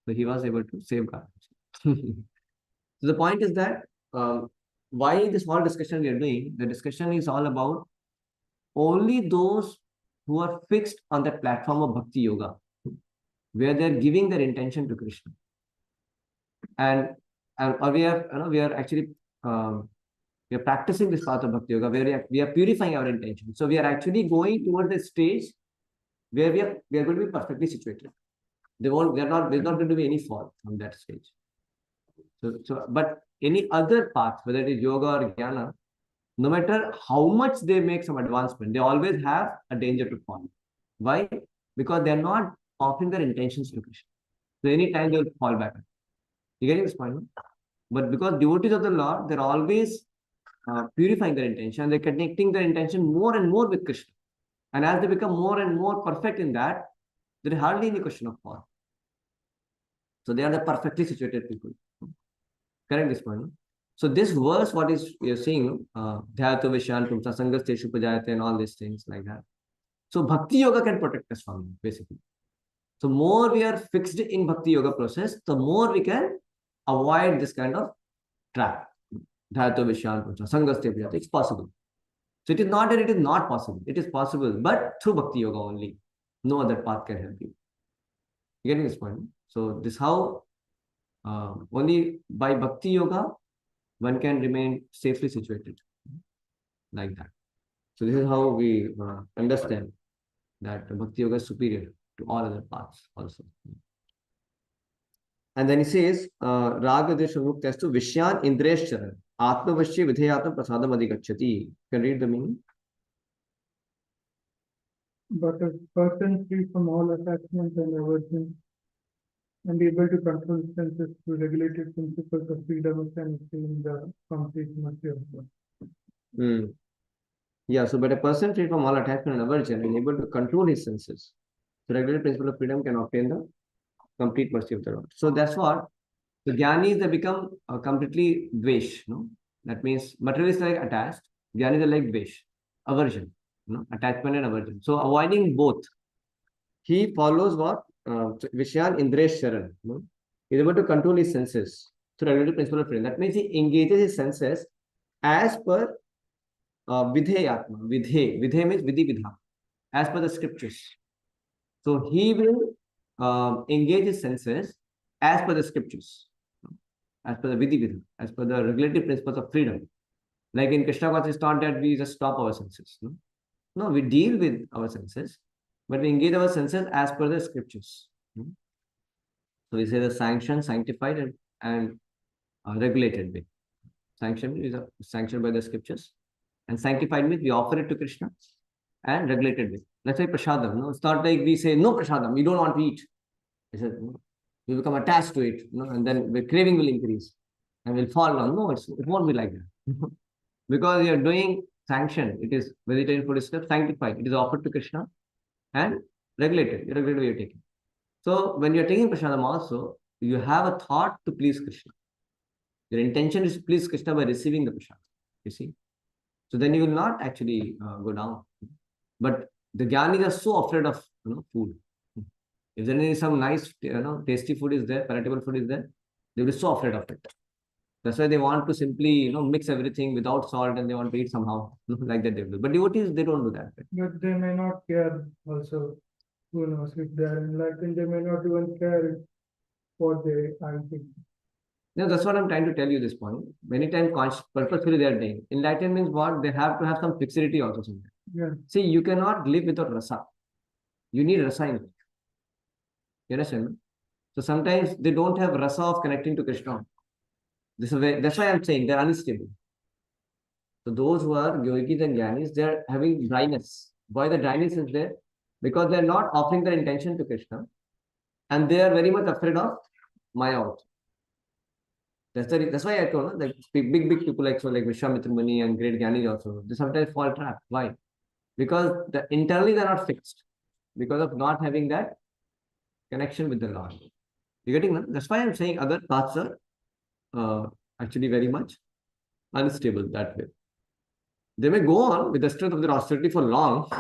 so he was able to safeguard. So the point is that why this whole discussion we are doing, the discussion is all about only those who are fixed on that platform of Bhakti Yoga, where they're giving their intention to Krishna. And or we are actually we are practicing this path of Bhakti Yoga, where we are purifying our intention. So we are actually going towards the stage where we are going to be perfectly situated. There's not going to be any fall from that stage. So but any other path, whether it is yoga or jnana, no matter how much they make some advancement, they always have a danger to fall. Why? Because they're not offering their intentions to Krishna. So anytime they'll fall back. You getting this point? No? But because devotees of the Lord, they're always purifying their intention, they're connecting their intention more and more with Krishna. And as they become more and more perfect in that, there is hardly any question of fall. So they are the perfectly situated people. Correct this point. No? So this verse, what is you're seeing, Dhyatu Vishan Pumsa Sangas Teshu Pujayate and all these things like that. So Bhakti Yoga can protect us from it, basically. So more we are fixed in Bhakti Yoga process, the more we can avoid this kind of trap. Dhyatu Vishan Pumsa Sangas Teshu Pujayate. It's possible. So it is not that it is not possible. It is possible, but through Bhakti Yoga only. No other path can help you. You getting this point? So this how only by Bhakti Yoga one can remain safely situated like that. So this is how we understand that Bhakti Yoga is superior to all other paths also. And then he says, Raga Desha Muktastu Vishyan Indresh Charan Atma Vashya Vidheyatam Prasadam Adhigachyati. You can read the meaning. But a person free from all attachment and aversion and able to control senses through regulated principles of freedom and in the complete mercy of God. Yeah, so but a person free from all attachment and aversion and able to control his senses, the regulated principle of freedom can obtain the complete mercy of the Lord. So that's what the jnanis, they become completely dvesh. No? That means materialists are like attached, jnanis are like dvesh, aversion, attachment and aversion. So avoiding both, he follows what? Vishyan Indresh Sharan. He is able to control his senses through regulated principle of freedom. That means he engages his senses as per Vidheyatma. Vidhe means Vidhi Vidha, as per the scriptures. So he will engage his senses as per the scriptures, as per the Vidhi Vidha, as per the regulative principles of freedom. Like in Krishna consciousness, it's not that we just stop our senses. No, we deal with our senses, but we engage our senses as per the scriptures. So we say the sanctioned, sanctified, and regulated way. Sanctioned is sanctioned by the scriptures, and sanctified means we offer it to Krishna, and regulated way. Let's say prasadam. No, it's not like we say no prasadam, we don't want to eat. It's a, we become attached to it, and then the craving will increase and will fall down. No, it won't be like that. Because you are doing sanctioned, it is vegetarian food is sanctified, it is offered to Krishna and regulated. Regulated way you're taking. So when you're taking prasadam also, you have a thought to please Krishna. Your intention is to please Krishna by receiving the prasadam. You see? So then you will not actually go down. But the jnanis are so afraid of food. If there is some nice, tasty food is there, palatable food is there, they will be so afraid of it. That's why they want to simply, mix everything without salt and they want to eat somehow, like that they do. But devotees, they don't do that. Right? But they may not care also. Who knows, if they are enlightened, they may not even care what they are thinking. Yeah, that's what I'm trying to tell you this point. Many times, purposefully they are doing. Enlightenment means what? They have to have some fixity also sometimes. Yeah. See, you cannot live without rasa. You need rasa in it. You understand? So sometimes they don't have rasa of connecting to Krishna. That's why I'm saying they're unstable. So those who are yogis and jnanis, they're having dryness. Why the dryness is there? Because they're not offering their intention to Krishna. And they are very much afraid of Maya also. That's why I told like big people like Vishwamitra Muni and great jnanis also, they sometimes fall trap. Why? Because internally they're not fixed. Because of not having that connection with the Lord. You getting that? That's why I'm saying other paths are actually very much unstable that way. They may go on with the strength of their austerity for long,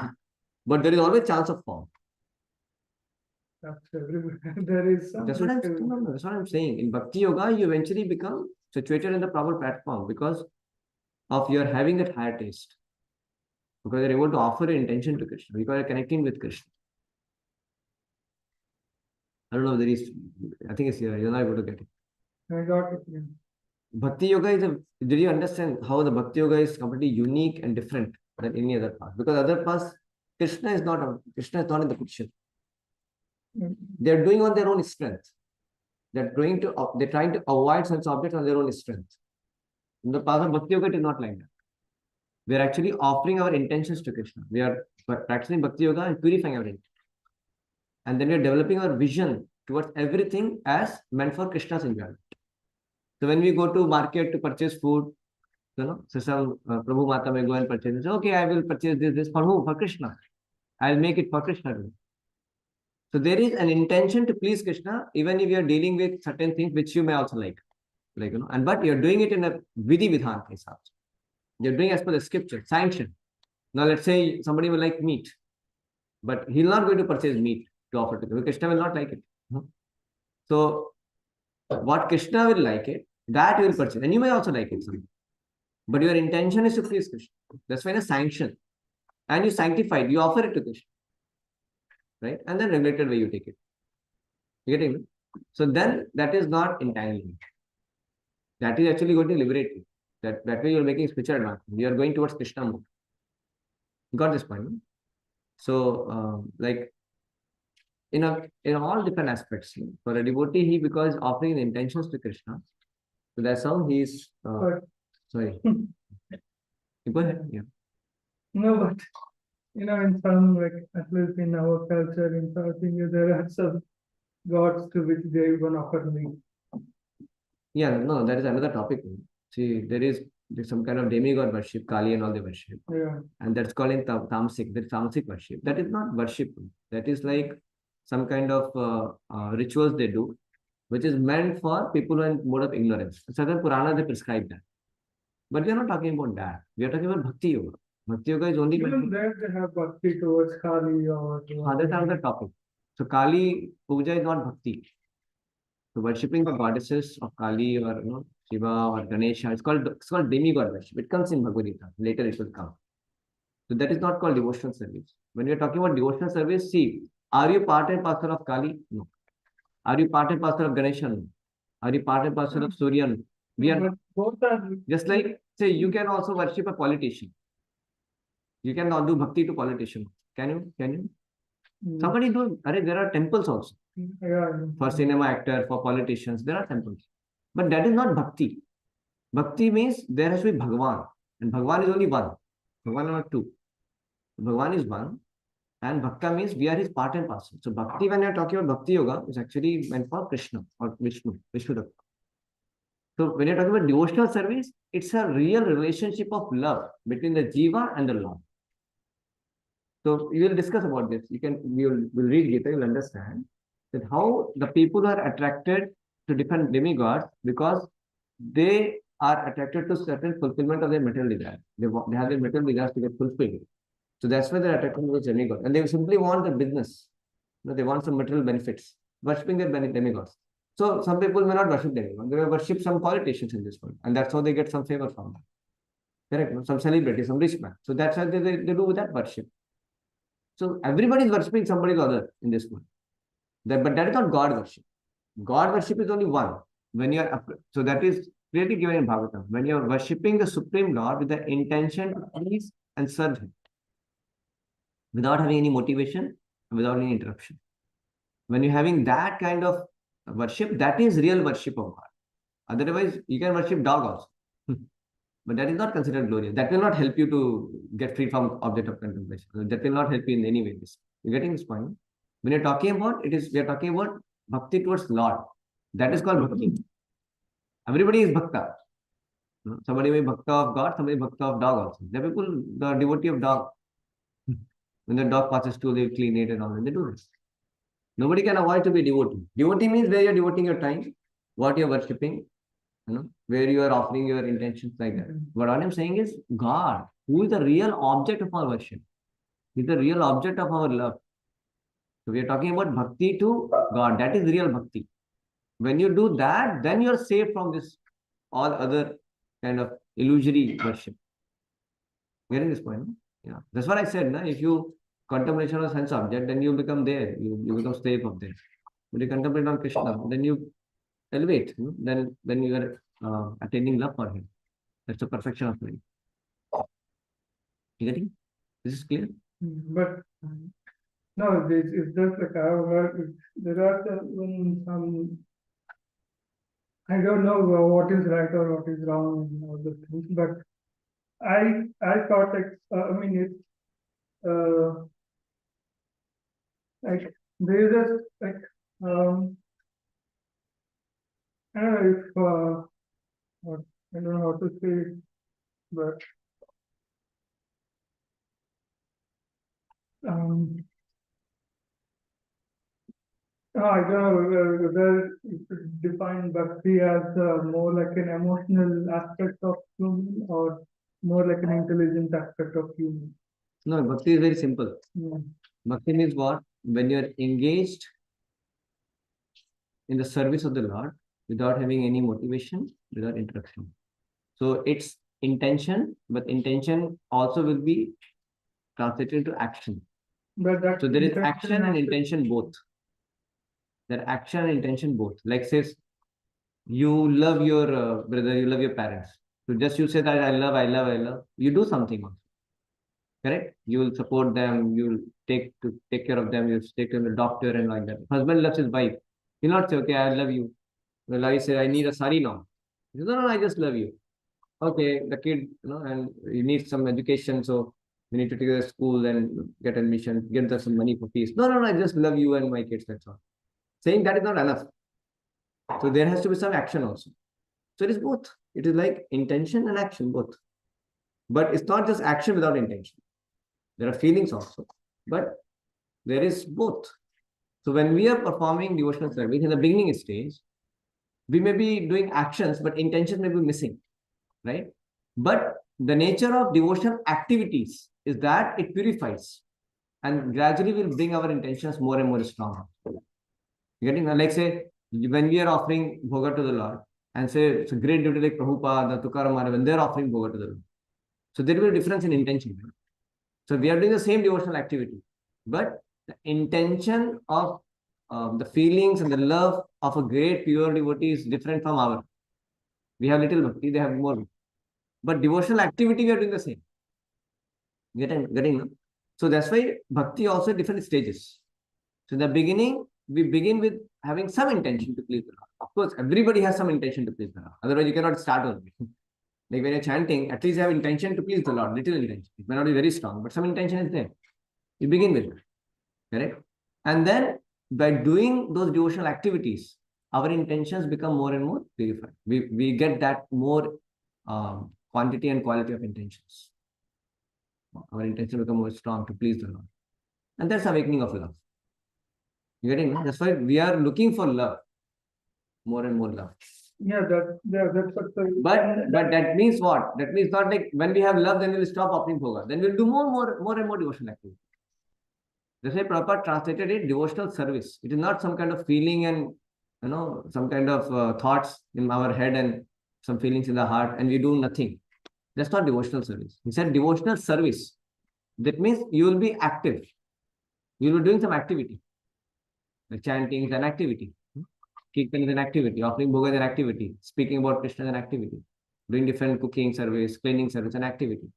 but there is always chance of fall. That's there is some. That's what I'm saying. In Bhakti Yoga, you eventually become situated in the proper platform because of your having that higher taste. Because you're able to offer an intention to Krishna, because you're connecting with Krishna. I don't know if there is, I think it's here, you're not able to get it. I got it. Yeah. Bhakti Yoga is did you understand how the Bhakti Yoga is completely unique and different than any other path? Because other paths, Krishna is not in the picture. They're doing on their own strength. They're trying to avoid such objects on their own strength. In the path of Bhakti Yoga, it is not like that. We are actually offering our intentions to Krishna. We are practicing Bhakti Yoga and purifying our intent. And then we are developing our vision towards everything as meant for Krishna's enjoyment. So when we go to market to purchase food, so some Prabhu Mata may go and purchase and say, okay, I will purchase this for who? For Krishna. I'll make it for Krishna. So there is an intention to please Krishna, even if you are dealing with certain things which you may also like, and but you're doing it in a vidhi vidhan ke hisab se. You're doing as per the scripture, sanction. Now let's say somebody will like meat, but he's not going to purchase meat to offer to Krishna. Krishna will not like it. So what Krishna will like it, that you will purchase. And you may also like it. But your intention is to please Krishna. That's why a sanction. And you sanctify it, you offer it to Krishna. Right? And then regulated way you take it. You getting it? So then that is not entanglement. That is actually going to liberate you. That way you are making spiritual advancement. You are going towards Krishna mode. You got this point? No? So like in all different aspects, for a devotee, he because offering the intentions to Krishna. So that's how he's sorry. Go ahead. Yeah. No, but in some, like at least in our culture, in South India, there are some gods to which they even offer meat. Yeah, no, that is another topic. See, there's some kind of demigod worship, Kali and all the worship. Yeah. And that's called in tamasic, the tamasic worship. That is not worship. That is like some kind of rituals they do, which is meant for people who are in mode of ignorance. Certain Purana, they prescribe that. But we are not talking about that. We are talking about Bhakti Yoga. Bhakti Yoga is only... Even there they have Bhakti towards Kali or... That's another topic. So Kali Puja is not Bhakti. So worshipping the goddesses of Kali or Shiva or Ganesha, it's called demigod worship. It comes in Bhagavad Gita. Later it will come. So that is not called devotional service. When we are talking about devotional service, see, are you part and parcel of Kali? No. Are you part and parcel of Ganesha? No. Are you part and parcel of Surya? No. We are both are just like, say, you can also worship a politician. You can not do bhakti to politician. Can you? Can you? Somebody do. There are temples also. Yeah. For cinema actor, for politicians, there are temples. But that is not bhakti. Bhakti means there has to be Bhagavan. And Bhagavan is only one. Bhagavan is not two. Bhagavan is one. And Bhakta means we are his part and parcel. So Bhakti, when you are talking about Bhakti Yoga, is actually meant for Krishna or Vishnu Datta. So when you're talking about devotional service, it's a real relationship of love between the Jiva and the Lord. So we will discuss about this. We'll read Gita, you'll understand that how the people are attracted to different demigods because they are attracted to certain fulfillment of their material desire. They have their material desires to get fulfilled. So that's why they're attracted to the demigod. And they simply want the business. They want some material benefits, worshipping their demigods. So some people may not worship demigods. They may worship some politicians in this world. And that's how they get some favor from them. Correct? Some celebrity, some rich man. So that's why they do that worship. So everybody is worshipping somebody or other in this world. But that is not God worship. God worship is only one. So that is clearly given in Bhagavatam. When you are worshipping the Supreme Lord with the intention to please and serve Him, without having any motivation, without any interruption. When you're having that kind of worship, that is real worship of God. Otherwise, you can worship dog also. But that is not considered glorious. That will not help you to get free from object of contemplation. That will not help you in any way. You're getting this point? When you're talking about we are talking about bhakti towards Lord. That is called bhakti. Everybody is bhakta. Somebody may be bhakta of God, somebody bhakta of dog also. There are people, the devotee of dog. When the dog passes through, they clean it and all that. They do this. Nobody can avoid to be devotee. Devotee means where you're devoting your time, what you're worshipping, where you are offering your intentions like that. What I'm saying is God, who is the real object of our worship, is the real object of our love. So we are talking about bhakti to God. That is real bhakti. When you do that, then you are safe from this all other kind of illusory worship. Getting this point? Yeah. That's what I said. If you contemplation of sense object, then you become there. You become slave of there. When you contemplate on Krishna, then you elevate. Then you are attaining love for him. That's the perfection of life. You getting? This is clear? But no, it's just like I've heard. There are some. I don't know what is right or what is wrong in all those things, but I thought I mean it's like there is like I don't know if what, I don't know how to say it, but um I don't know whether you could define bhakti as more like an emotional aspect of human or more like an intelligent aspect of human. No, bhakti is very simple. Mm. Bhakti means what? When you're engaged in the service of the Lord without having any motivation, without interruption. So it's intention, but intention also will be translated into action. But that So there is intention action and has to- intention both. There are action and intention both. Like says, you love your brother, you love your parents. So just you say that I love. You do something also. Correct? You will support them. You will take care of them. You take them to the doctor and like that. Husband loves his wife. He'll not say, okay, I love you. Well, I say, I need a sari now. He says, no, no, I just love you. Okay, the kid, and you need some education, so you need to take the school and get admission, get them some money for fees. No, no, no, I just love you and my kids, that's all. Saying that is not enough. So there has to be some action also. So it is both. It is like intention and action, both. But it's not just action without intention. There are feelings also, but there is both. So when we are performing devotional service in the beginning stage, we may be doing actions, but intention may be missing, right? But the nature of devotional activities is that it purifies and gradually will bring our intentions more and more strong. Getting like say when we are offering bhoga to the Lord and say it's a great devotee like Prabhupada, Tukaram Maharaj, when they're offering bhoga to the Lord. So there will be a difference in intention. So we are doing the same devotional activity, but the intention of the feelings and the love of a great pure devotee is different from our. We have little bhakti, they have more. But devotional activity we are doing the same. Getting no? So that's why bhakti also different stages. So in the beginning, we begin with having some intention to please the Lord. Of course, everybody has some intention to please the Lord. Otherwise, you cannot start only. Like when you're chanting, at least you have intention to please the Lord, little intention. It may not be very strong, but some intention is there. You begin with it. Correct? And then by doing those devotional activities, our intentions become more and more purified. We get that more quantity and quality of intentions. Our intention become more strong to please the Lord. And that's awakening of love. You getting? No? That's why we are looking for love, more and more love. Yeah, that's what the But that means what? That means not like when we have love, then we'll stop offering bhoga. Then we'll do more and more devotional activity. That's why Prabhupada translated it devotional service. It is not some kind of feeling and some kind of thoughts in our head and some feelings in the heart, and we do nothing. That's not devotional service. He said devotional service. That means you will be active. You will be doing some activity. Like chanting is an activity. Kirtan is an activity. Offering bhoga is an activity. Speaking about Krishna is an activity. Doing different cooking service, cleaning service, an activity.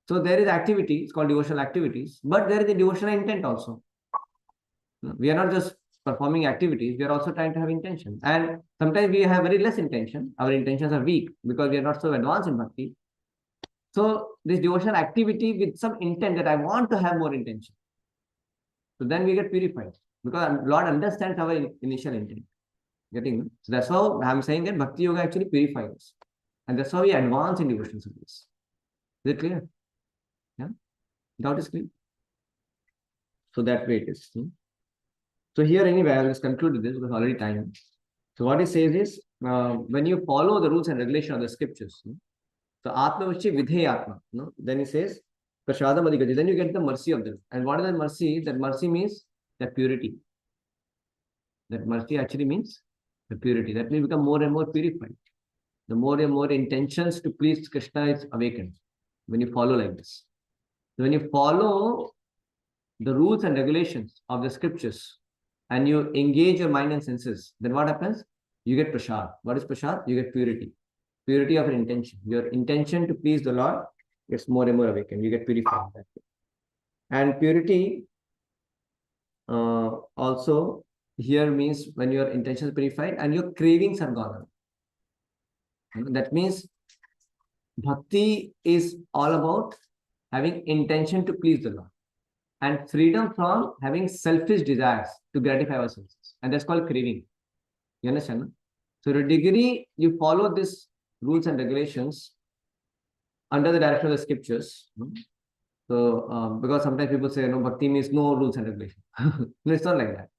So there is activity, it's called devotional activities, but there is a devotional intent also. We are not just performing activities, we are also trying to have intention. And sometimes we have very less intention. Our intentions are weak because we are not so advanced in bhakti. So this devotional activity with some intent that I want to have more intention. So then we get purified because Lord understands our initial intent. Getting so that's how I'm saying that bhakti yoga actually purifies us. And that's how we advance in devotional service. Is it clear? Yeah? Doubt is clear? So that way it is. So here anyway, I'll just conclude with this because already time. So what it says is, when you follow the rules and regulations of the scriptures, so Atma Vachi Vidhe Atma, then he says, Prashadam Adhikati, then you get the mercy of them. And what is that mercy? That mercy means that purity. That mercy actually means the purity. That means become more and more purified. The more and more intentions to please Krishna is awakened when you follow like this. So when you follow the rules and regulations of the scriptures and you engage your mind and senses, then what happens? You get prasad. What is prasad? You get purity. Purity of your intention. Your intention to please the Lord gets more and more awakened. You get purified. And purity also here means when your intention is purified and your cravings are gone. That means Bhakti is all about having intention to please the Lord and freedom from having selfish desires to gratify our senses. And that's called craving. You understand? No? So, to a degree, you follow these rules and regulations under the direction of the scriptures. So, because sometimes people say, no, bhakti means no rules and regulations. No, it's not like that.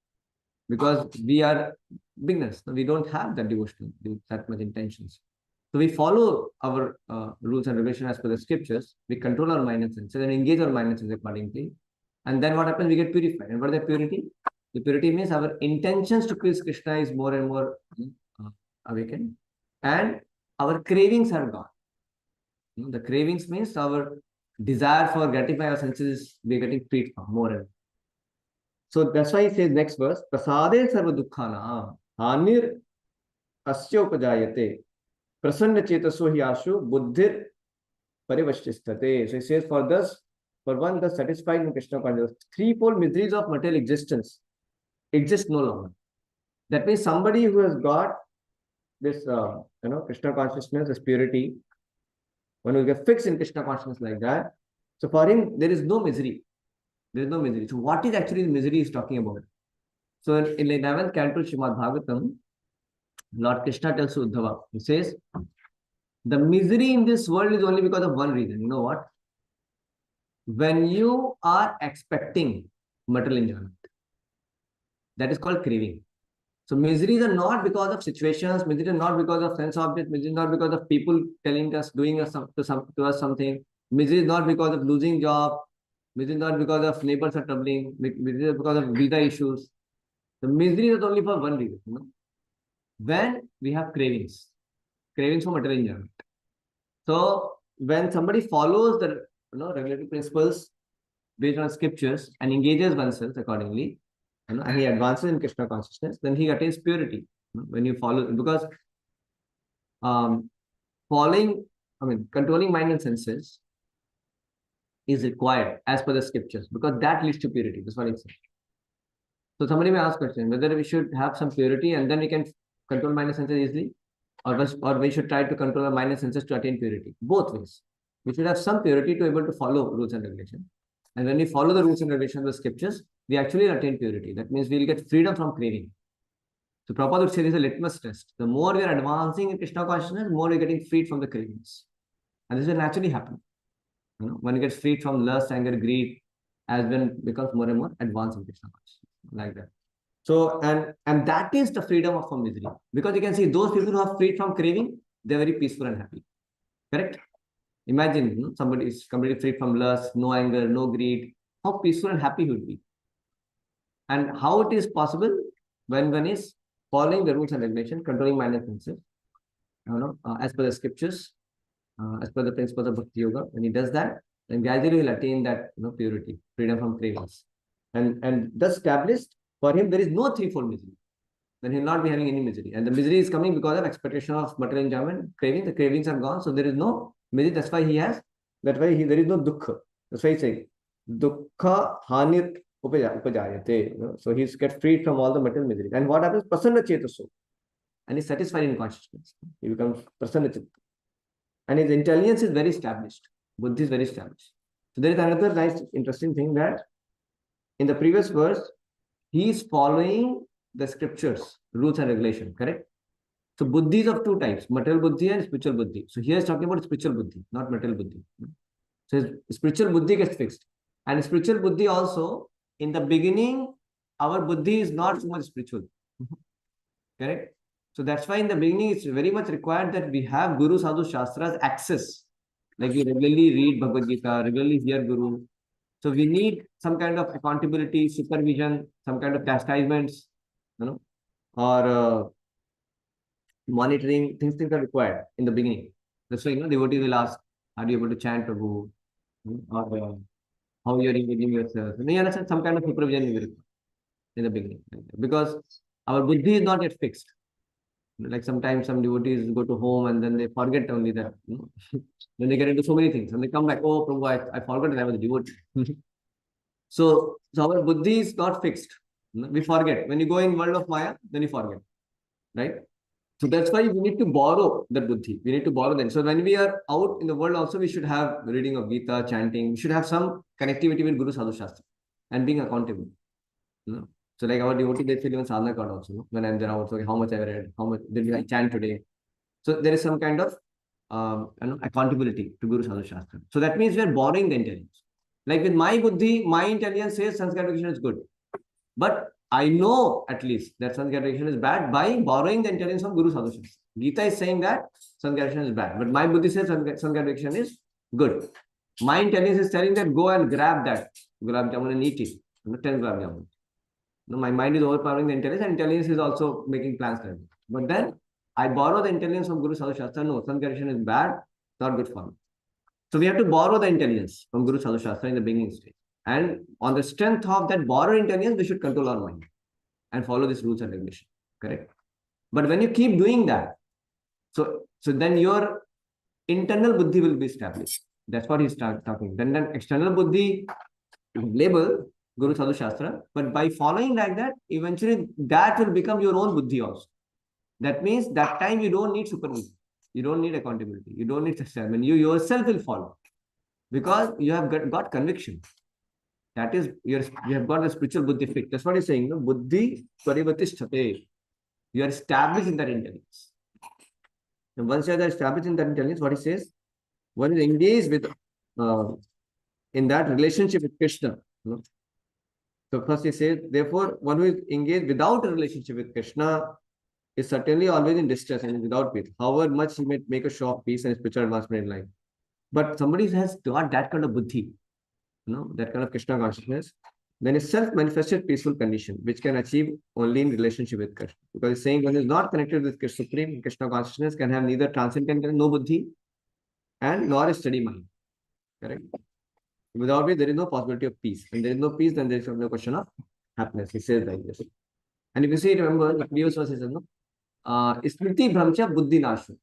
Because we are beginners. We don't have that devotion, that much intentions. So we follow our rules and regulations as per the scriptures. We control our mind and senses and engage our mind and senses accordingly. And then what happens? We get purified. And what is the purity? The purity means our intentions to please Krishna is more and more awakened. And our cravings are gone. The cravings means our desire for gratifying our senses, we are getting freed from more and more. So that's why he says next verse, Prasade sarva dukkhana hanir asya upajayate prasanna chetaso hi ashu buddhir parivashtistate. So he says for one thus satisfied in Krishna consciousness, threefold miseries of material existence exist no longer. That means somebody who has got this Krishna consciousness, this purity, when we get fixed in Krishna consciousness like that, so for him there is no misery. There is no misery. So what is actually the misery he's talking about? So in the 11th canto Srimad Bhagavatam, Lord Krishna tells Uddhava, he says, the misery in this world is only because of one reason. You know what? When you are expecting material enjoyment, that is called craving. So miseries are not because of situations, miseries are not because of sense objects, miseries is not because of people telling us, doing us to us something. Misery is not because of losing job. Misery is not because of neighbors are troubling. Misery is because of visa issues. The misery is only for one reason. When we have cravings for material enjoyment. So when somebody follows the regulatory principles based on scriptures and engages oneself accordingly, and he advances in Krishna consciousness, then he attains purity. When you follow, because controlling mind and senses is required as per the scriptures, because that leads to purity. That's what it says. So somebody may ask question whether we should have some purity and then we can control mind and senses easily, or we should try to control our mind and senses to attain purity. Both ways. We should have some purity to able to follow rules and regulations. And when we follow the rules and regulations of the scriptures, we actually attain purity. That means we will get freedom from craving. So Prabhupada would say this is a litmus test. The more we are advancing in Krishna consciousness, the more we are getting freed from the cravings. And this will naturally happen. When you get freed from lust, anger, greed, as when becomes more and more advanced in Krishna consciousness. Like that. So, and that is the freedom of from misery. Because you can see those people who are freed from craving, they're very peaceful and happy. Correct? Imagine somebody is completely free from lust, no anger, no greed. How peaceful and happy he would be. And how it is possible when one is following the rules and regulations, controlling mind and senses, as per the scriptures, as per the principles of Bhakti Yoga. When he does that, then gradually he will attain that purity, freedom from cravings. And thus established, for him there is no threefold misery. Then he will not be having any misery. And the misery is coming because of expectation of material enjoyment, craving. The cravings are gone, so there is no misery. That's why there is no dukkha. That's why he says, dukkha hanir upajayate. So he gets freed from all the material misery. And what happens? Prasanna chetaso. And he's satisfied in consciousness. He becomes prasanna chitta. And his intelligence is very established. Buddhi is very established. So there is another nice, interesting thing that in the previous verse, he is following the scriptures, rules and regulation, correct? So buddhi is of two types, material buddhi and spiritual buddhi. So here is talking about spiritual buddhi, not material buddhi. So his spiritual buddhi gets fixed. And spiritual buddhi also, in the beginning, our buddhi is not so much spiritual. Correct? So that's why in the beginning, it's very much required that we have Guru Sadhu Shastras access. Like we regularly read Bhagavad Gita, regularly hear Guru. So we need some kind of accountability, supervision, some kind of chastisements, or monitoring. Things are required in the beginning. That's why devotees will ask, "Are you able to chant Prabhu?" Or how you are engaging yourself? You understand? Some kind of supervision is required in the beginning, because our buddhi is not yet fixed. Like sometimes some devotees go to home and then they forget only that. Then they get into so many things and they come back, oh, Prabhu, I forgot that I was a devotee. So our buddhi is not fixed. We forget. When you go in world of Maya, then you forget. Right? So that's why we need to borrow the buddhi. We need to borrow them. So when we are out in the world also, we should have reading of Gita, chanting. We should have some connectivity with Guru Sadhu Shastra and being accountable. You know? So like our devotee, they fill even sadhana card also. No? When I'm there also, okay, how much I read, how much did I chant today. So there is some kind of accountability to Guru Sadhu Shastra. So that means we are borrowing the intelligence. Like with my buddhi, my intelligence says sanskar education is good. But I know at least that sanskar education is bad by borrowing the intelligence of Guru Sadhu Shastra. Gita is saying that sanskar education is bad. But my buddhi says sanskar education is good. My intelligence is telling that go and grab that gulab jamun and eat it. 10 gulab jamun. No, my mind is overpowering the intelligence, and intelligence is also making plans like that. But then I borrow the intelligence from Guru Sadhu Shastra. No, Sankarishan is bad, not good for me. So we have to borrow the intelligence from Guru Sadhu Shastra in the beginning stage. And on the strength of that borrowed intelligence, we should control our mind and follow these rules and regulations. Correct. But when you keep doing that, so then your internal buddhi will be established. That's what he's talking. Then external buddhi label Guru Sadhu Shastra, but by following like that, eventually that will become your own buddhi also. That means that time you don't need supervision, you don't need accountability, you don't need assessment. You yourself will follow because you have got conviction. That is, you have got the spiritual buddhi fit. That's what he's saying. No? Buddhi parivatishthate. You are established in that intelligence. And once you are established in that intelligence, what he says, one is engaged with in that relationship with Krishna. You know? So first he says, therefore, one who is engaged without a relationship with Krishna is certainly always in distress and without peace. However much he may make a show of peace and spiritual advancement in life. But somebody has got that kind of buddhi, that kind of Krishna consciousness, then a self-manifested peaceful condition, which can achieve only in relationship with Krishna. Because he's saying one is not connected with Krishna, Supreme Krishna consciousness can have neither transcendental, no buddhi, and nor a steady mind. Correct? Without it, there is no possibility of peace. And there is no peace, then there is no question of happiness. He says like this. And if you see, remember, the previous verse says, no? Smriti Brahmcha Buddhi Nashu.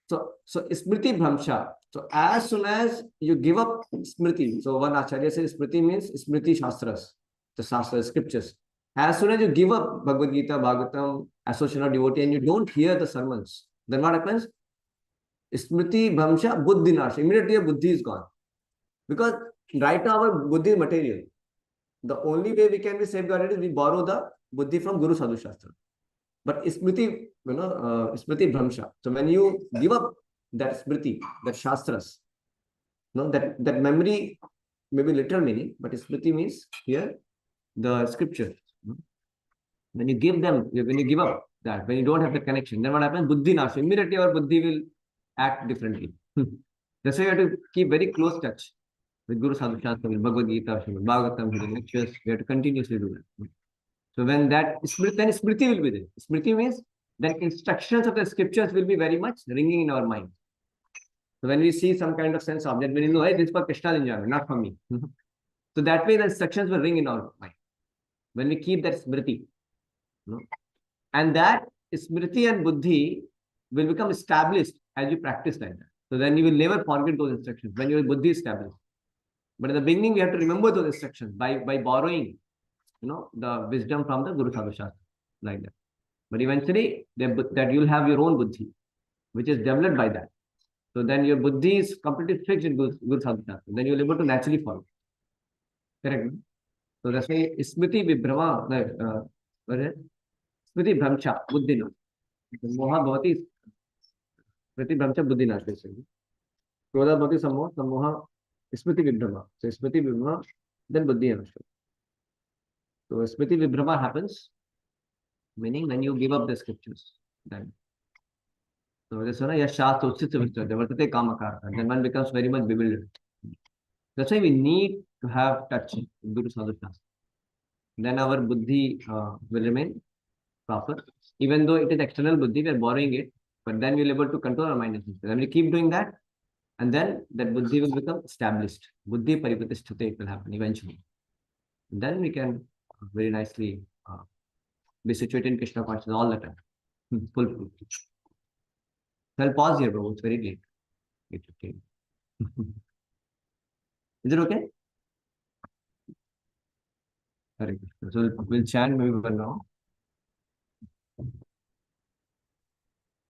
So Smriti Brahmcha. So as soon as you give up Smriti, so one Acharya says Smriti means Smriti Shastras, the Shastras, scriptures. As soon as you give up Bhagavad Gita, Bhagavatam, association of devotee, and you don't hear the sermons, then what happens? Smriti Brahmcha Buddhi Nashu. Immediately your buddhi is gone. Because right now our buddhi is material. The only way we can be safeguarded is we borrow the buddhi from Guru Sadhu Shastra. But smriti, smriti bhramsha. So when you give up that smriti, that shastras, that memory may be literal meaning, but smriti means here the scripture. When you give them, when you give up that, when you don't have the connection, then what happens? Buddhi nasha. Immediately our buddhi will act differently. That's why you have to keep very close touch with Guru Sadhu Shastra, with Bhagavad Gita, Bhagavatam, with the lectures. We have to continuously do that. So when that then smriti will be there. Smriti means then instructions of the scriptures will be very much ringing in our mind. So when we see some kind of sense object, when you know, hey, this is for Krishna's enjoyment, not for me. So that way the instructions will ring in our mind. When we keep that smriti. And that smriti and buddhi will become established as you practice like that. So then you will never forget those instructions when your buddhi is established. But in the beginning, we have to remember those instructions by borrowing, the wisdom from the Guru Sadhu Shastra, like that. But eventually, that you'll have your own buddhi, which is developed by that. So then your buddhi is completely fixed in Guru Sadhu Shastra. Then you'll be able to naturally follow. Correct? So that's why Smriti Vibhrama, what is it? Smriti Bhramcha, Buddhi Nash. Moha Bhavati, Smriti Bhramcha, Buddhi Nash, basically. Krodha Bhavati Sammoha, Sammoha, Smriti Vibhrama. So Smriti Vibhrama, then Buddhi Nash. So Smriti Vibhrama happens, meaning when you give up the scriptures. Then. So this one, Shastra Vartate Kamakara. Then one becomes very much bewildered. That's why we need to have touch with Guru Sadhu Shastra. Then our buddhi will remain proper. Even though it is external buddhi, we are borrowing it, but then we'll be able to control our mind and senses. Then we keep doing that, and then that buddhi will become established. Buddhi paripatisthate will happen eventually. And then we can very nicely be situated in Krishna consciousness all the time. Full. So I'll pause here, bro. It's very late. 8:15. Is it okay? Hare Krishna. So we'll chant maybe one now.